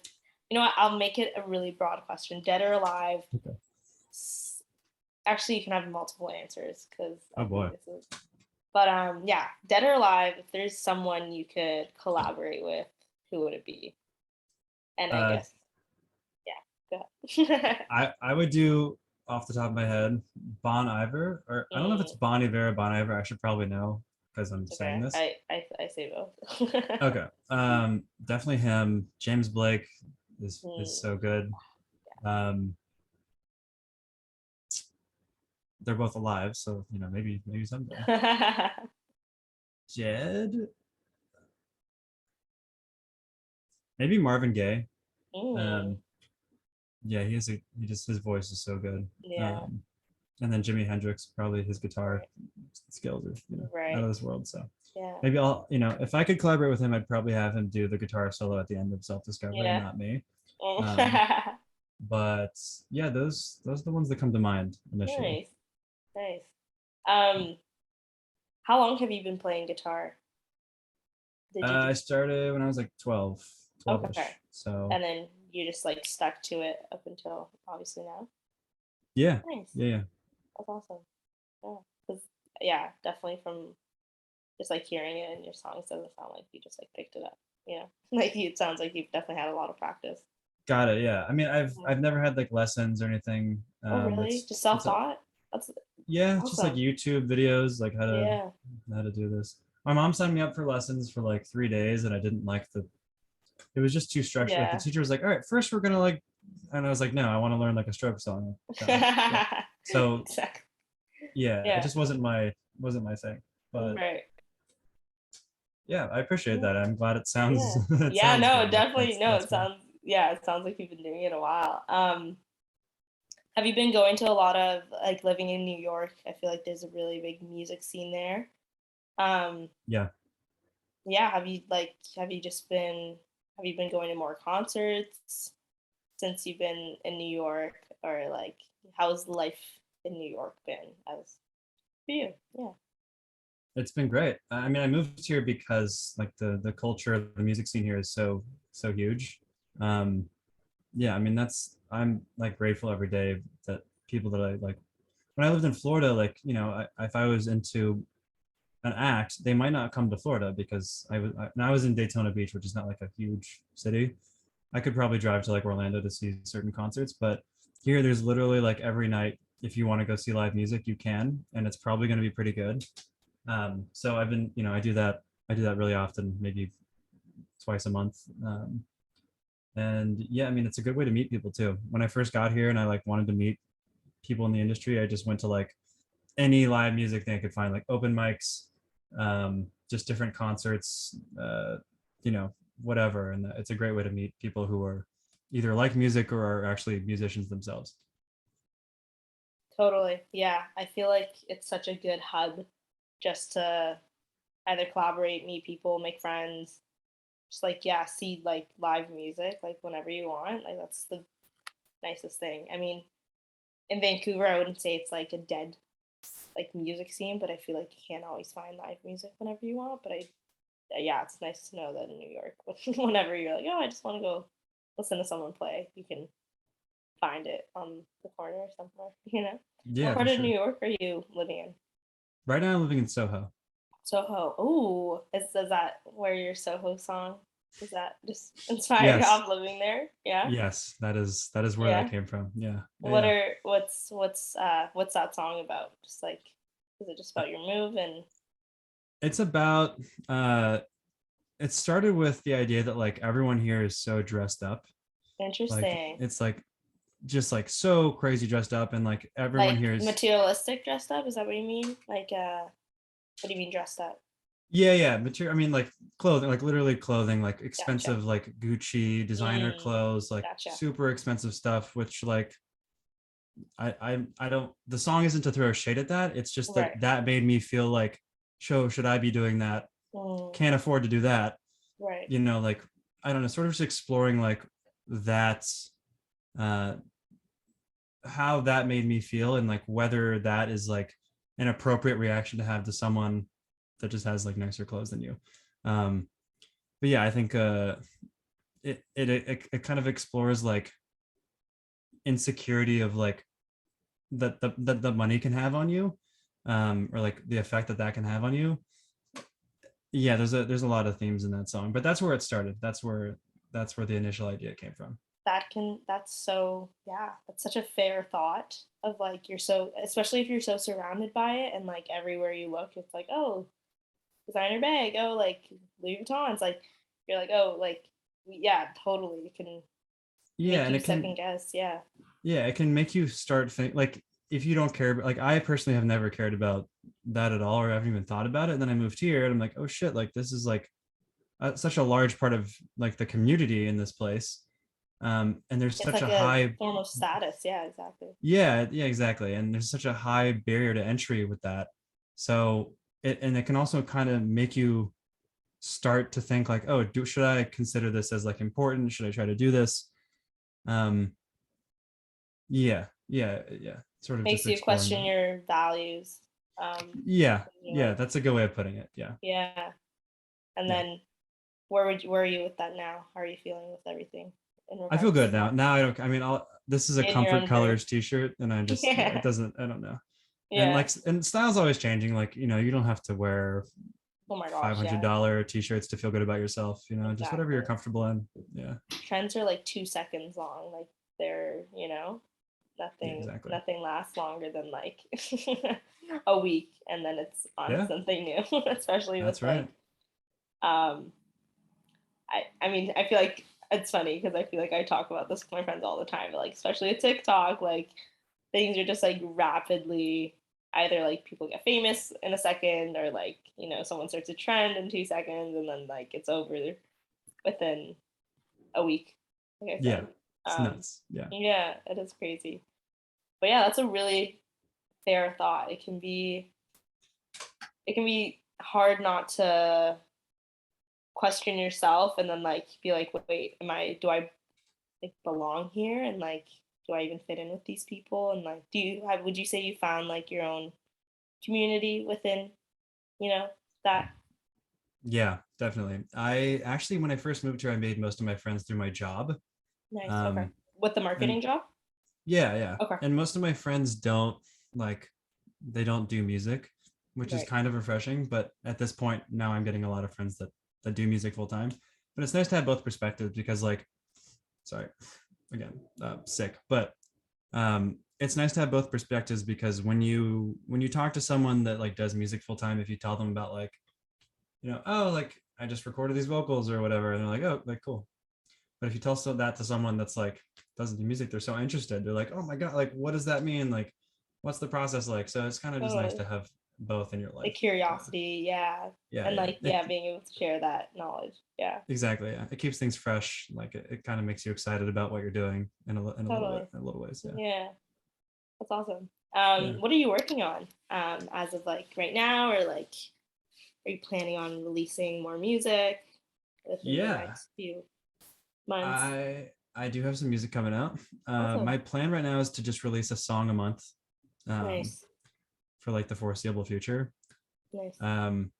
what, I'll make it a really broad question: dead or alive? Okay. Actually, you can have multiple answers because I Oh think boy. this is. But yeah, dead or alive, if there's someone you could collaborate with, who would it be? And I Uh, guess, yeah, go ahead. I would do off the top of my head Bon Iver, or I don't know if it's Mm, Bon Iver or Bon Iver. I should probably know because I'm it's saying okay. this. I say both. Okay. Definitely him. James Blake is Mm. so good. Um, they're both alive, so maybe someday. Jed, maybe Marvin Gaye. Mm, Um, yeah, he just his voice is so good. yeah, Um, and then Jimi Hendrix, probably his guitar right, skills are out right, of this world. So yeah, maybe if I could collaborate with him, I'd probably have him do the guitar solo at the end of Self Discovery and yeah. not me. Um, Mm. but yeah, those are the ones that come to mind initially. Nice, nice. Um, how long have you been playing guitar? Did you I just started when I was like 12, okay, 12-ish. So and then you just like stuck to it up until obviously now? yeah, Nice, yeah, yeah. that's awesome. Yeah, 'cause yeah, definitely from just like hearing it in your songs doesn't sound like you just like picked it up. Like it sounds like you've definitely had a lot of practice. Got it. Yeah. I mean, I've Mhm. I've never had like lessons or anything. Oh, really? Just self taught? That's Yeah, just like Awesome. YouTube videos, like Yeah. how to do this. My mom signed me up for lessons for like 3 days, and I didn't like it was just too structured. Like the Yeah. teacher was like, all right, first we're gonna like, and I was like, no, I want to learn like a stroke song. No, yeah. So Exactly. yeah, it Yeah. just wasn't my thing. But Right. yeah, I appreciate Yeah. that. I'm glad it sounds Yeah. it Yeah, sounds no, good. Like definitely. No, that's it cool. sounds, yeah, it sounds like you've been doing it a while. Have you been going to a lot of, like, living in New York? I feel like there's a really big music scene there. Um, Yeah. yeah, have you just been, have you been going to more concerts since you've been in New York, or like, how's life in New York been as for you? Yeah. It's been great. I mean, I moved here because like the culture of the music scene here is so huge. Um, yeah, I mean that's I'm like grateful every day that people that I like when I lived in Florida, like if I was into an act, they might not come to Florida because when I was in Daytona Beach, which is not like a huge city. I could probably drive to like Orlando to see certain concerts, but here there's literally like every night if you want to go see live music, you can, and it's probably going to be pretty good. So I've been, I do that really often, maybe twice a month. And yeah, I mean, it's a good way to meet people too. When I first got here and I like wanted to meet people in the industry, I just went to like any live music thing I could find, like open mics, just different concerts, whatever. And it's a great way to meet people who are either like music or are actually musicians themselves. Totally. Yeah. I feel like it's such a good hub just to either collaborate, meet people, make friends, just like, yeah, see like live music like whenever you want. Like that's the nicest thing. I mean, in Vancouver, I wouldn't say it's like a dead like music scene, but I feel like you can't always find live music whenever you want. But yeah, it's nice to know that in New York, whenever you're like, oh, I just want to go listen to someone play, you can find it on the corner or somewhere. You know, what Yeah, for part of New sure. York are you living in? Right now I'm living in Soho. Soho. Ooh, is that where your Soho song? Is that just inspired Yes. off living there? Yeah, Yes, that is where that yeah. came from. Yeah. Yeah, What yeah. are what's that song about? Just like, is it just about your move and It's about uh it started with the idea that like everyone here is so dressed up. Like interesting? it's like just like so crazy dressed up and like everyone Like here is materialistic dressed up? Is that what you mean? Like, what do you mean dressed up? yeah, material. I mean like clothing, like literally clothing, like Gotcha. expensive like Gucci designer Mm, clothes, like gotcha. super expensive stuff, which like I don't the song isn't to throw shade at that. It's just that Right. that made me feel like, should I be doing that? Mm, Can't afford to do that. right. Like I don't know, sort of just exploring like that uh how that made me feel and like whether that is like an appropriate reaction to have to someone that just has like nicer clothes than you. um but yeah, I think it kind of explores like insecurity of like that the money can have on you, or like the effect that that can have on you. Yeah, there's a lot of themes in that song, but that's where it started. That's where the initial idea came from. That's so, yeah, that's such a fair thought of like, you're so, especially if you're so surrounded by it and like everywhere you look it's like, oh, designer bag, oh, like Louis Vuitton. It's like you're like, oh, like, yeah, totally, it can Yeah, make and you second guess. Yeah. it can make you start think like if you don't care, like I personally have never cared about that at all or haven't even thought about it, and then I moved here and I'm like, oh shit, like this is like such a large part of like the community in this place. And there's It's such like a a high form of status. Yeah, exactly. yeah, exactly, and there's such a high barrier to entry with that. So it can also kind of make you start to think like, oh, should I consider this as like important, should I try to do this? um yeah, sort of just Makes you exploring question that. your values. Um, you're Yeah, like, that's a good way of putting it. Yeah. yeah. And Yeah, then where are you with that now? How are you feeling with everything in I feel regards good to that? now. I don't, I mean, this is a In your comfort own groove. colors t-shirt and I just, yeah, it Yeah. doesn't, I don't know. And Yeah. like, and style's always changing, like, you don't have to wear Oh my gosh, yeah. $500 t-shirts to feel good about yourself, just whatever you're Exactly. comfortable in. Yeah. Trends are like 2 seconds long. Like they're, you know, Yeah, nothing exactly. nothing lasts longer than like a week, and then it's on Yeah, something new. Especially with that's like right. um I mean, I feel like it's funny because I feel like I talk about this with my friends all the time, but like especially with TikTok, like things are just like rapidly either like people get famous in a second, or like, someone starts a trend in 2 seconds, and then like it's over within a week, like I Yeah, said. it's Um, nuts. Yeah. yeah, it is crazy. But yeah, that's a really fair thought. It can be hard not to question yourself and then like be like, wait, do I like belong here, and like do I even fit in with these people, and like would you say you found like your own community within, you know, that? Yeah, definitely. I actually, when I first moved here, I made most of my friends through my job. Nice. Okay. Um, With the and marketing job? yeah, yeah. Okay. And most of my friends don't like, they don't do music, which is Right. kind of refreshing. But at this point, now I'm getting a lot of friends that do music full time. But it's nice to have both perspectives because, like, sorry, again, sick. But it's nice to have both perspectives because when you talk to someone that like does music full time, if you tell them about like, oh, like I just recorded these vocals or whatever, and they're like, oh, like cool. But if you tell that to someone that's like doesn't do music, they're so interested. They're like, oh my god, like what does that mean? Like, what's the process like? So it's kind of just nice Totally. to have both in your The life. curiosity, yeah. Yeah, And yeah. like, yeah, being able to share that knowledge. Yeah. Exactly. Yeah, it keeps things fresh. Like it kind of makes you excited about what you're doing in a little bit, Totally. in a little ways. Yeah, Yeah. That's awesome. yeah, What are you working on as of like right now, or like are you planning on releasing more music within the yeah. next few months? I do have some music coming out. Awesome. My plan right now is to just release a song a month, um, Nice. for like the foreseeable future. Nice. Um,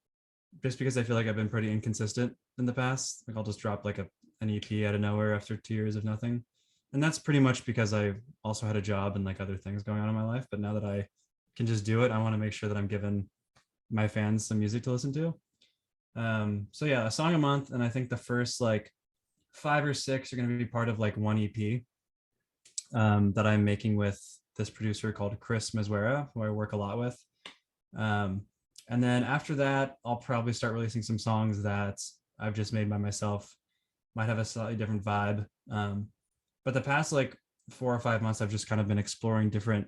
just because I feel like I've been pretty inconsistent in the past. Like I'll just drop like an EP out of nowhere after 2 years of nothing. And that's pretty much because I also had a job and like other things going on in my life. But now that I can just do it, I want to make sure that I'm giving my fans some music to listen to. So yeah, a song a month. And I think the first like 5 or 6 are going to be part of like one EP, that I'm making with this producer called Chris Mezwera, who I work a lot with. Um, and then after that, I'll probably start releasing some songs that I've just made by myself. Might have a slightly different vibe. But the past like 4 or 5 months, I've just kind of been exploring different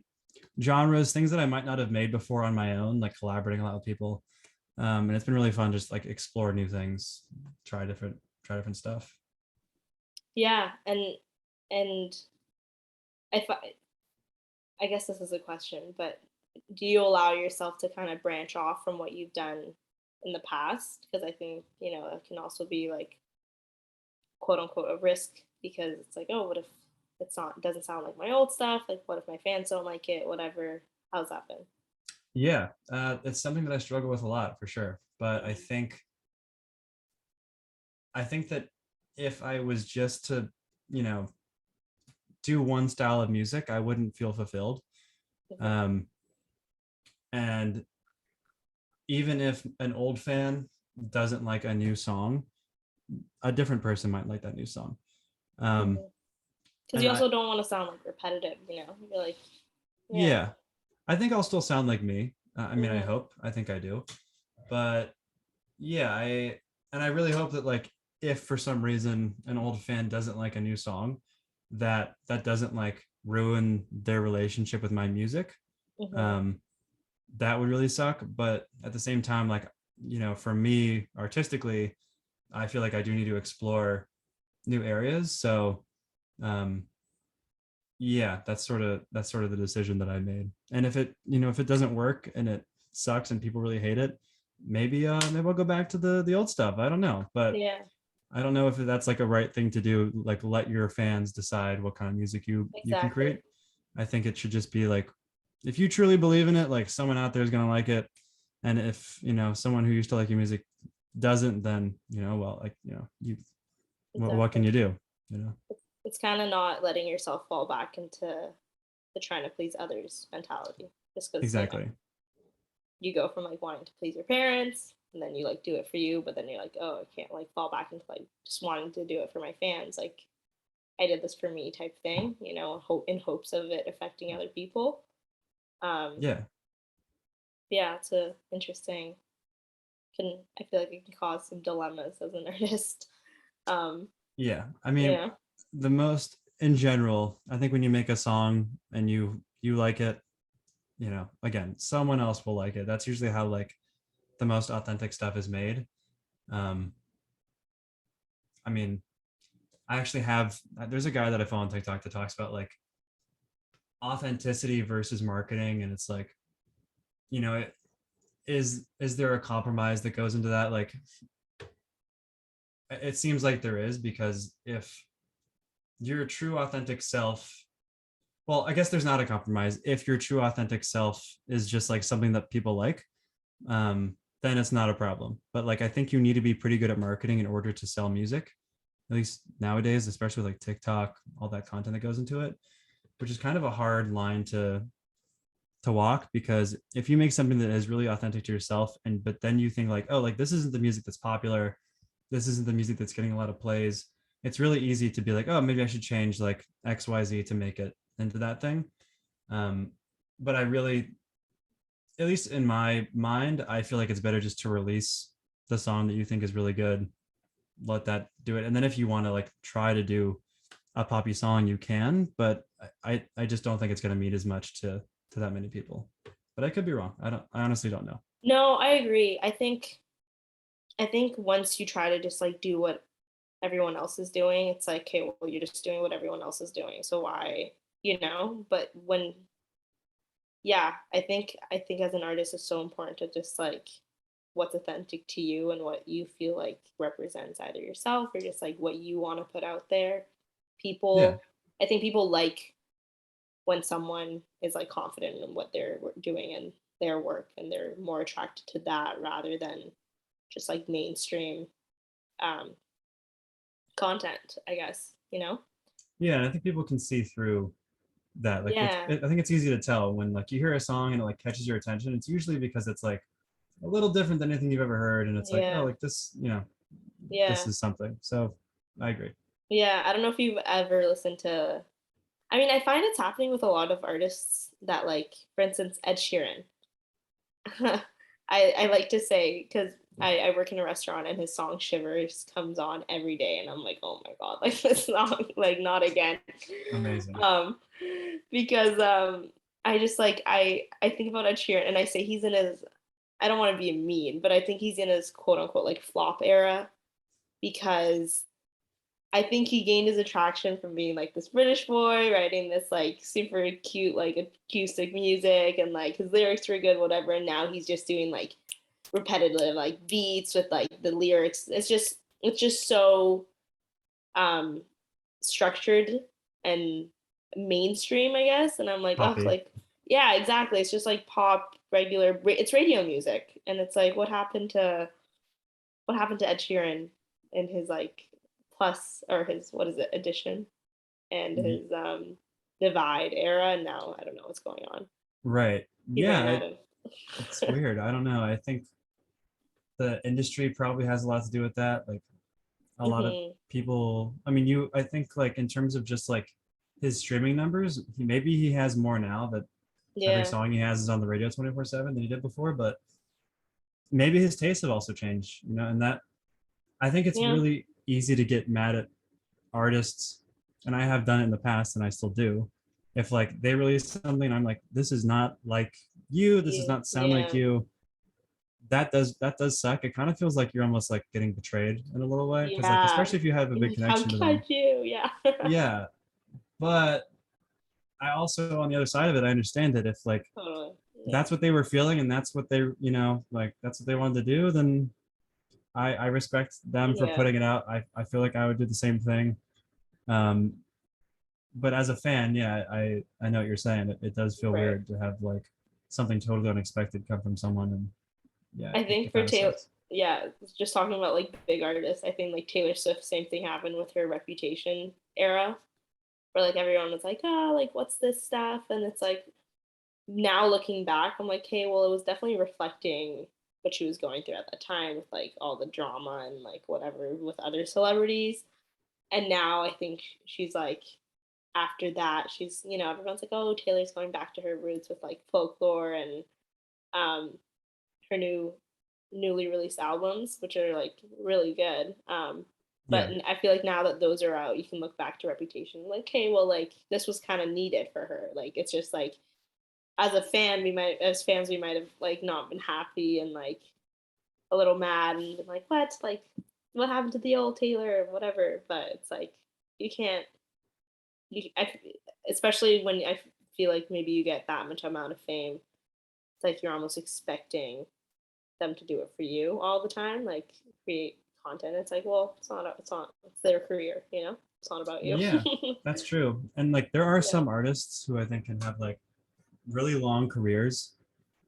genres, things that I might not have made before on my own, like collaborating a lot with people. And it's been really fun just like explore new things, try different stuff. Yeah, and I I guess this is a question, but do you allow yourself to kind of branch off from what you've done in the past? Because I think, it can also be like quote unquote a risk, because it's like, oh, what if doesn't sound like my old stuff? Like, what if my fans don't like it? Whatever. How's that been? Yeah, it's something that I struggle with a lot for sure. But I Mm-hmm. think I think that if I was just to, you know, do one style of music, I wouldn't feel fulfilled. Mm-hmm. Um, and even if an old fan doesn't like a new song, a different person might like that new song. Um, Because and you I, also don't want to sound like repetitive, You're like, yeah. yeah, I think I'll still sound like me. I mean, I Mm-hmm. hope. I think I do. But yeah, I really hope that like if for some reason an old fan doesn't like a new song, that doesn't like ruin their relationship with my music. Mm-hmm. Um, that would really suck. But at the same time, like, for me artistically, I feel like I do need to explore new areas. So um, yeah, that's sort of the decision that I made. And if it doesn't work and it sucks and people really hate it, maybe I'll go back to the old stuff. I don't know, but Yeah, I don't know if that's like a right thing to do. Like let your fans decide what kind of music you can exactly. create. I think it should just be like if you truly believe in it, like someone out there is gonna like it. And if someone who used to like your music doesn't, then well, like you what can Exactly. you do? You know It's kind of not letting yourself fall back into the trying to please others mentality. Just because, exactly. you go from like wanting to please your parents, and then you like do it for you, but then you're like, oh, I can't like fall back into like just wanting to do it for my fans. Like, I did this for me type thing, you know, hope in hopes of it affecting other people. Um, Yeah. yeah, it's a interesting. Can I feel like it can cause some dilemmas as an artist. Um, Yeah. I mean, yeah, the most in general, I think when you make a song and you like it, you know, again, someone else will like it. That's usually how like the most authentic stuff is made. Um, I mean, I actually have there's a guy that I follow on TikTok that talks about like authenticity versus marketing, and it's like, you know, is there a compromise that goes into that? Like, it seems like there is, because if your true authentic self, well, I guess there's not a compromise if your true authentic self is just like something that people like, then it's not a problem. But like, I think you need to be pretty good at marketing in order to sell music, at least nowadays, especially with like TikTok, all that content that goes into it, which is kind of a hard line to walk, because if you make something that is really authentic to yourself, and but then you think like, oh, like this isn't the music that's popular, this isn't the music that's getting a lot of plays, it's really easy to be like, oh, maybe I should change like XYZ to make it into that thing. um but I really, at least in my mind, I feel like it's better just to release the song that you think is really good, let that do it, and then if you want to like try to do a poppy song, you can, but I just don't think it's going to mean as much to that many people. But I could be wrong. I honestly don't know. no, I agree. I think once you try to just like do what everyone else is doing, it's like, okay, well, you're just doing what everyone else is doing, so why, you know? But when, yeah, I think as an artist, it's so important to just like what's authentic to you and what you feel like represents either yourself or just like what you want to put out there. Yeah. People, I think people like when someone is like confident in what they're doing and their work, and they're more attracted to that rather than just like mainstream um, content, I guess, you know? Yeah, and I think people can see through that. Like, Yeah. I think it's easy to tell when like you hear a song and it like catches your attention. It's usually because it's like a little different than anything you've ever heard, and it's like, oh, Yeah. like this, you know, this Yeah. is something. So I agree. Yeah. I don't know if you've ever listened to, I mean, I find it's happening with a lot of artists that, like, for instance, Ed Sheeran. I like to say, because I work in a restaurant and his song Shivers comes on every day, and I'm like, oh my God, like this song, like not again. Amazing. Um, because I just like I think about Ed Sheeran and I say he's in his, I don't want to be mean, but I think he's in his quote unquote like flop era, because I think he gained his attraction from being like this British boy writing this like super cute like acoustic music, and like his lyrics were good, whatever. And now he's just doing like repetitive like beats with like the lyrics. It's just so um structured and mainstream, I guess. And I'm like, oh, Poppy. like yeah, exactly. It's just like pop, regular. It's radio music, and it's like, what happened to Ed Sheeran in his like plus, or his, what is it, edition, and his divide era, and now I don't know what's going on. Right. He ran Yeah, out of it's weird. I don't know. I think the industry probably has a lot to do with that. Like, a lot of hmm people, I mean, I think like in terms of just like his streaming numbers, maybe he has more now that every yeah, song he has is on the radio 24/7 than he did before, but maybe his tastes have also changed, you know. And that, I think it's yeah, really easy to get mad at artists, and I have done it in the past and I still do, if like they release something I'm like, this is not like you, this does yeah, not sound like yeah, you, that does suck. It kind of feels like you're almost like getting betrayed in a little way, because like, yeah. especially if you have a You're big like, how connection to them. could you? Yeah, Yeah, but I also, on the other side of it, I understand that if like totally. Yeah, that's what they were feeling and that's what they, you know, like that's what they wanted to do, then I respect them for yeah, putting it out. I feel like I would do the same thing. um but as a fan, yeah, I know what you're saying. It does feel right. weird to have like something totally unexpected come from someone, and yeah, I it think for kind of Taylor, sucks. yeah, just talking about like big artists, I think like Taylor Swift, same thing happened with her Reputation era, where like everyone was like, oh, like what's this stuff? And it's like, now looking back, I'm like, hey, well, it was definitely reflecting what she was going through at that time with like all the drama and like whatever with other celebrities. And now I think she's like, after that, she's, you know, everyone's like, oh, Taylor's going back to her roots with like folklore and um her newly released albums, which are like really good. But Yeah. I feel like now that those are out, you can look back to Reputation like, hey, well, like this was kind of needed for her. Like it's just like as a fan, as fans we might have like not been happy and like a little mad and been like, what happened to the old Taylor or whatever. But it's like you can't you I, especially when I feel like maybe you get that much amount of fame, it's like you're almost expecting them to do it for you all the time, like create content. It's like, well, it's their career, you know? It's not about you. Yeah, that's true. And like there are Yeah. some artists who I think can have like really long careers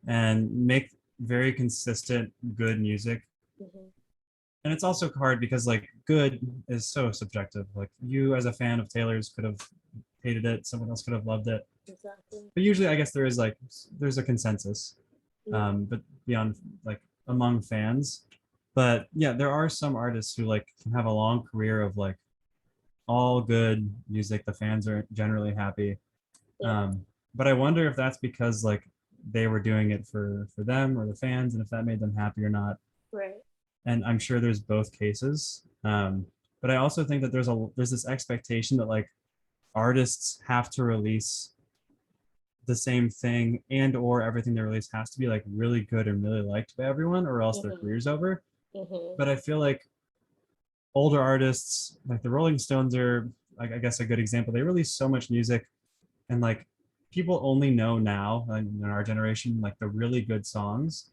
and make very consistent good music. Hmm. And it's also hard because like good is so subjective. Like you as a fan of Taylor's could have hated it, someone else could have loved it. Exactly. But usually I guess there is like there's a consensus. Yeah. But beyond like among fans. But yeah, there are some artists who like can have a long career of like all good music. The fans are generally happy. Yeah. Um, but I wonder if that's because like they were doing it for them or the fans, and if that made them happy or not. Right. And I'm sure there's both cases. But I also think that there's this expectation that like artists have to release the same thing and or everything they release has to be like really good and really liked by everyone or else their Hmm. career's over. Hmm. But I feel like older artists like the Rolling Stones are like I guess a good example. They release so much music and like people only know now in our generation like the really good songs,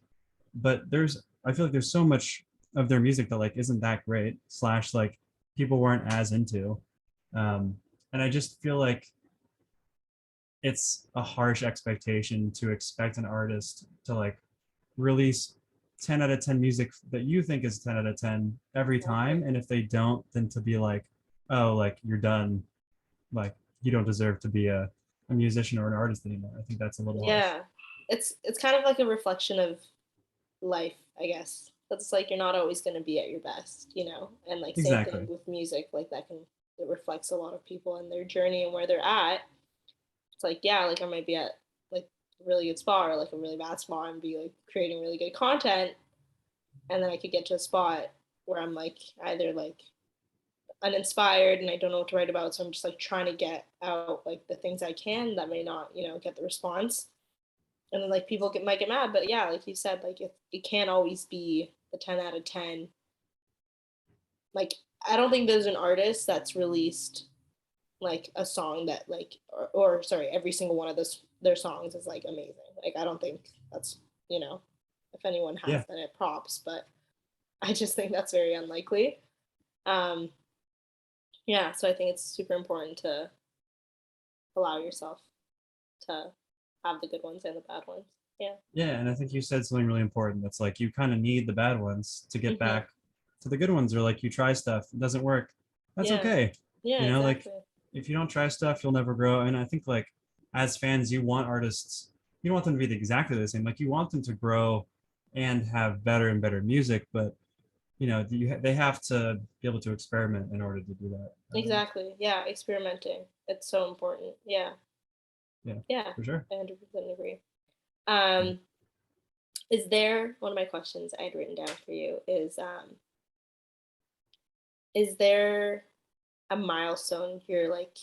but I feel like there's so much of their music that like isn't that great slash like people weren't as into. um and I just feel like it's a harsh expectation to expect an artist to like release 10 out of 10 music that you think is 10 out of 10 every Exactly. time, and if they don't then to be like, oh, like you're done, like you don't deserve to be a musician or an artist anymore. I think that's a little harsh. Yeah. It's kind of like a reflection of life, I guess. It's like you're not always going to be at your best, you know? And like same thing Exactly. with music, like it reflects a lot of people and their journey and where they're at. It's like, yeah, like I might be at like a really good spot or like a really bad spot and be like creating really good content. And then I could get to a spot where I'm like either like uninspired and I don't know what to write about. So I'm just like trying to get out like the things I can that may not, you know, get the response. And then like might get mad. But yeah, like you said, like it can't always be the 10 out of 10. Like I don't think there's an artist that's released like a song that like or sorry, every single one of their songs is like amazing. Like I don't think that's, you know, if anyone has Yeah. then it props, but I just think that's very unlikely. Um yeah, so I think it's super important to allow yourself to have the good ones and the bad ones. Yeah. Yeah, and I think you said something really important. That's like you kind of need the bad ones to get Mhm. back to the good ones, or like you try stuff, it doesn't work. That's Yeah. okay. Yeah, Like exactly. if you don't try stuff, you'll never grow. And I think like as fans, you want artists, you don't want them to be exactly the same. Like you want them to grow and have better and better music, but they have to be able to experiment in order to do that. Exactly. Yeah, experimenting. It's so important. Yeah. Yeah, Yeah. for sure. I 100% agree. Yeah. Um, is there one of my questions I had written down for you is there a milestone you're like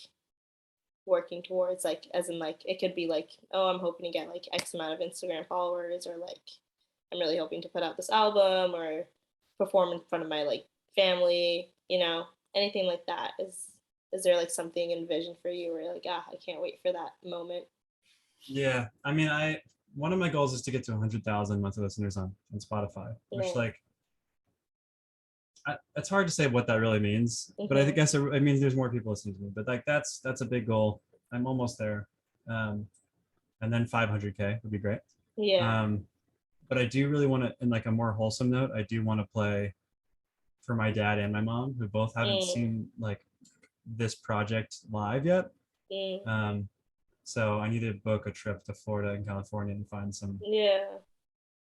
working towards, like as in like it could be like, oh, I'm hoping to get like X amount of Instagram followers, or like I'm really hoping to put out this album or perform in front of my like family, you know, anything like that. Is there like something envisioned for you where you're like, ah, I can't wait for that moment? Yeah, I mean, I one of my goals is to get to 100,000 monthly listeners on Spotify, which Yeah. like it's hard to say what that really means, but I Mhm. guess it means there's more people listening to me. But like that's a big goal. I'm almost there, um, and then 500K would be great. Yeah. Um, but I do really want to, in like a more wholesome note, I do want to play for my dad and my mom, who both haven't Mm. seen like this project live yet. Mm. Um, so I need to book a trip to Florida and California and find Yeah.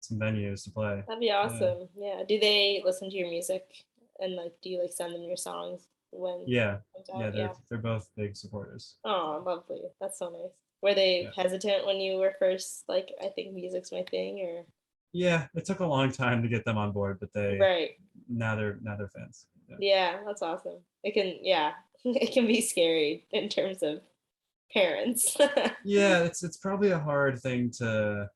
some venues to play. That'd be Yeah. awesome. Yeah. Do they listen to your music and like do you like send them your songs? when Yeah, it comes yeah, out. Yeah. they're both big supporters. Oh, lovely. That's so nice. Were they Yeah, hesitant when you were first like, I think music's my thing, or? yeah. It took a long time to get them on board, but they Right. now they're fans. Yeah, Yeah, that's awesome. It can, yeah, it can be scary in terms of parents. yeah. It's probably a hard thing to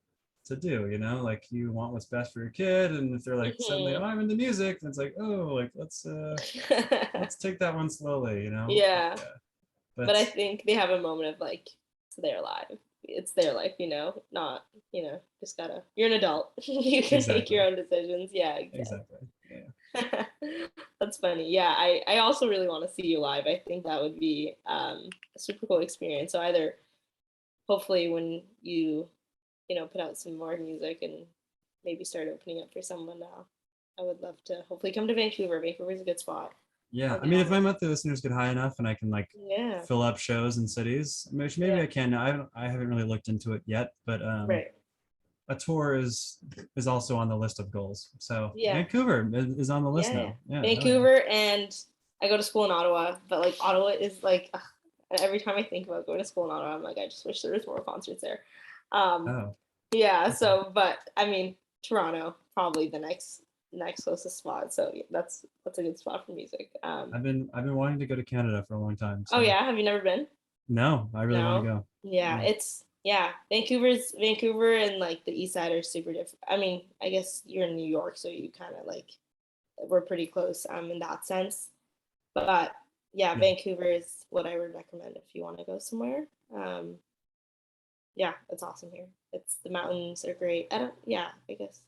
do, you know, like you want what's best for your kid, and if they're like suddenly, oh, Mhm. I'm into music, then it's like, oh, like let's take that one slowly, you know. Yeah, Yeah, but but I think they have a moment of like, it's their life. It's their life, not, just gotta, you're an adult. You can make exactly, your own decisions. Yeah, exactly. exactly, yeah. That's funny. Yeah, I also really want to see you live. I think that would be a super cool experience. So either hopefully when you put out some more music and maybe start opening up for someone now, I would love to hopefully come to Vancouver. Vancouver's a good spot. Yeah, I'll I be mean, if my honest. monthly listeners get high enough and I can like Yeah. fill up shows in cities, which maybe Yeah. I can. I haven't really looked into it yet, but Right. a tour is also on the list of goals. So Yeah. Vancouver is on the list Yeah. Yeah. now. Yeah, hell yeah. Vancouver, and I go to school in Ottawa, but like Ottawa is like, ugh, and every time I think about going to school in Ottawa, I'm like, I just wish there was more concerts there. Um, Oh, yeah. okay. So, but I mean, Toronto probably the next closest spot. So yeah, that's a good spot for music. I've been wanting to go to Canada for a long time. Oh So yeah, have you never been? no, I really want to No. go. Yeah, Yeah. it's yeah. Vancouver and like the East Side are super different. I mean, I guess you're in New York, so you kind of like we're pretty close in that sense. But yeah, Yeah. Vancouver is what I would recommend if you want to go somewhere. Um, yeah, it's awesome here. It's the mountains are great. I don't. Yeah, I guess.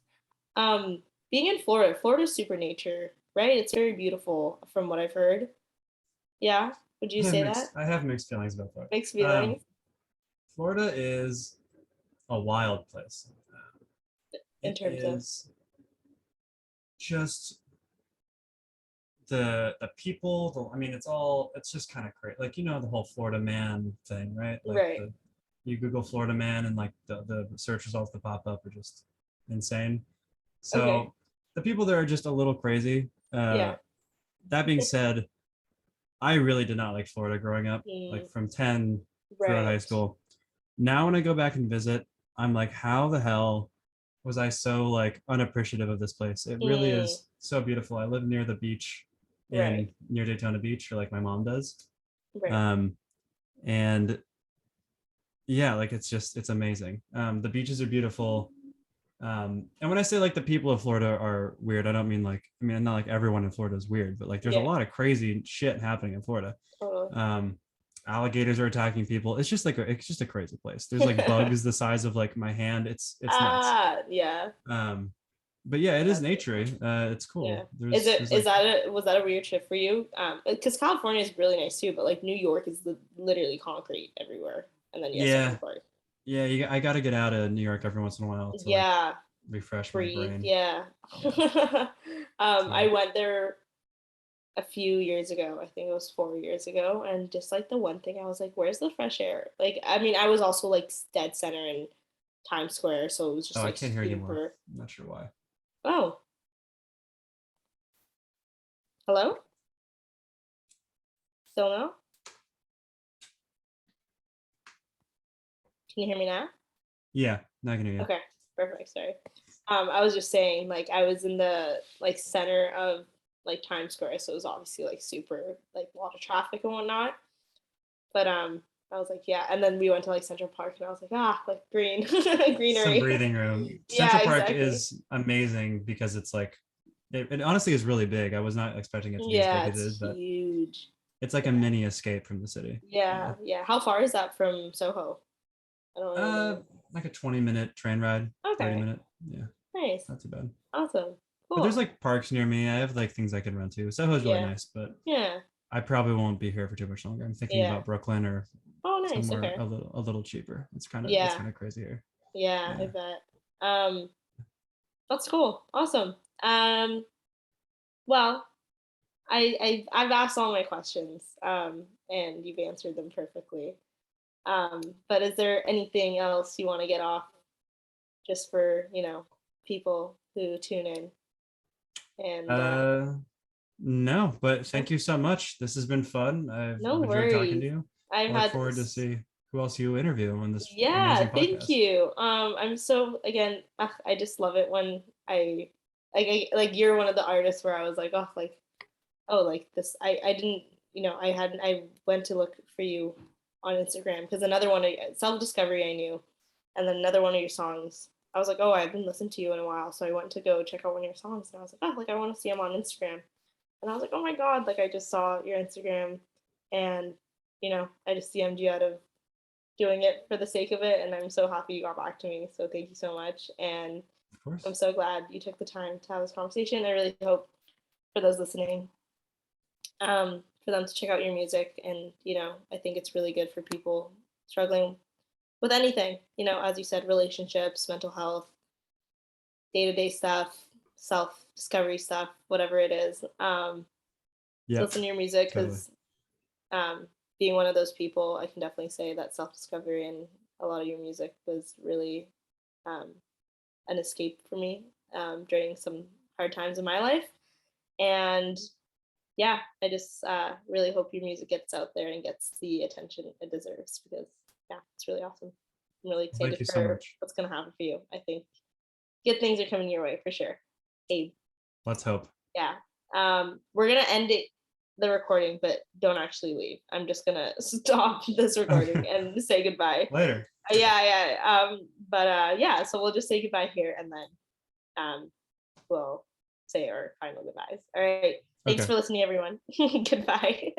Um, being in Florida, Florida's super nature, right? It's very beautiful from what I've heard. Yeah, would you say that? I have mixed feelings about Florida. Mixed Um, feelings Florida is a wild place. in It terms of is just the people. I mean, it's just kind of crazy. Like you know the whole Florida man thing, right? Like right. the you Google Florida man and like the search results that pop up are just insane. Okay. So the people there are just a little crazy. Yeah. That being said, I really did not like Florida growing up, like Mm, from 10 throughout high right. school. Now when I go back and visit, I'm like, how the hell was I so like unappreciative of this place? It really Mm, is so beautiful. I live near the beach right. in near Daytona Beach, or like my mom does. Right. Um, and yeah, like it's amazing. The beaches are beautiful. And when I say like the people of Florida are weird, I don't mean like, I mean, not like everyone in Florida is weird, but like there's a Yeah. lot of crazy shit happening in Florida. Totally. Um, Alligators are attacking people. It's just a crazy place. There's like bugs the size of like my hand. It's nuts. Yeah. Um, but yeah, it is That's nature. cool. It's Yeah. cool. Is it There's is like that was that a weird trip for you? Because California is really nice too, but like New York is literally concrete everywhere, and then you have Central yeah, Park. yeah. I got to get out of New York every once in a while to like Yeah. refresh my Breathe. brain. Yeah. Yeah. I So went there a few years ago. I think it was 4 years ago, and just like the one thing I was like, "Where's the fresh air?" Like, I mean, I was also like dead center in Times Square, so it was oh, just I like can't hear anymore. super. I'm not sure why. Oh, hello, still no? Can you hear me now? Yeah, not gonna hear you. Okay, perfect. Sorry. I was just saying, like, I was in the like center of like Times Square, so it was obviously like super like a lot of traffic and whatnot. But I was like, yeah. And then we went to like Central Park, and I was like, like green, Some greenery. breathing room. Yeah, Central Park exactly. is amazing because it's like it honestly is really big. I was not expecting it to be as Yeah, big as it it's is, but huge. it's like a Yeah, mini escape from the city. Yeah. yeah. How far is that from Soho? I don't really Uh know. like a 20-minute train ride, 30 Okay, minute. Yeah, nice, not too bad. awesome, But there's cool. like parks near me. I have like things I can run to. Soho's really Yeah, nice, but yeah, I probably won't be here for too much longer. I'm thinking yeah. about Brooklyn or Oh, nice. somewhere Okay. a little cheaper. It's Yeah, kind of crazy here. yeah. I Yeah. bet. Um, that's cool. Awesome. Um, well, I've asked all my questions, and you've answered them perfectly. But is there anything else you want to get off just for people who tune in and Uh No, but thank you so much. This has been fun. No I've enjoyed talking to worries. you. I've I look had forward to this. see who else you interview on this Yeah, amazing thank podcast. you. I'm so again, I just love it when like you're one of the artists where I was like, oh, like this. I didn't, I went to look for you on Instagram because another one, Self Discovery, I knew, and then another one of your songs. I was like, oh, I haven't listened to you in a while, so I went to go check out one of your songs, and I was like, oh, like I want to see him on Instagram, and I was like, oh my god, like I just saw your Instagram, and I just DM'd you out of doing it for the sake of it, and I'm so happy you got back to me. So thank you so much, and Of course. I'm so glad you took the time to have this conversation. I really hope for those listening, for them to check out your music, and I think it's really good for people struggling with anything. As you said, relationships, mental health, day-to-day stuff, self-discovery stuff, whatever it is. To Yep. listen to your music Totally. because being one of those people, I can definitely say that self-discovery and a lot of your music was really um, an escape for me during some hard times in my life. And yeah, I just really hope your music gets out there and gets the attention it deserves because yeah, it's really awesome. I'm really Well, thank excited you so for much. what's gonna happen for you. I think good things are coming your way for sure. Abe. Let's hope. Yeah. We're gonna end it the recording, but don't actually leave. I'm just gonna stop this recording Okay. and say goodbye. Later. Yeah, yeah. But yeah, so we'll just say goodbye here and then we'll say our final goodbyes. All right. Thanks Okay. for listening, everyone. Goodbye.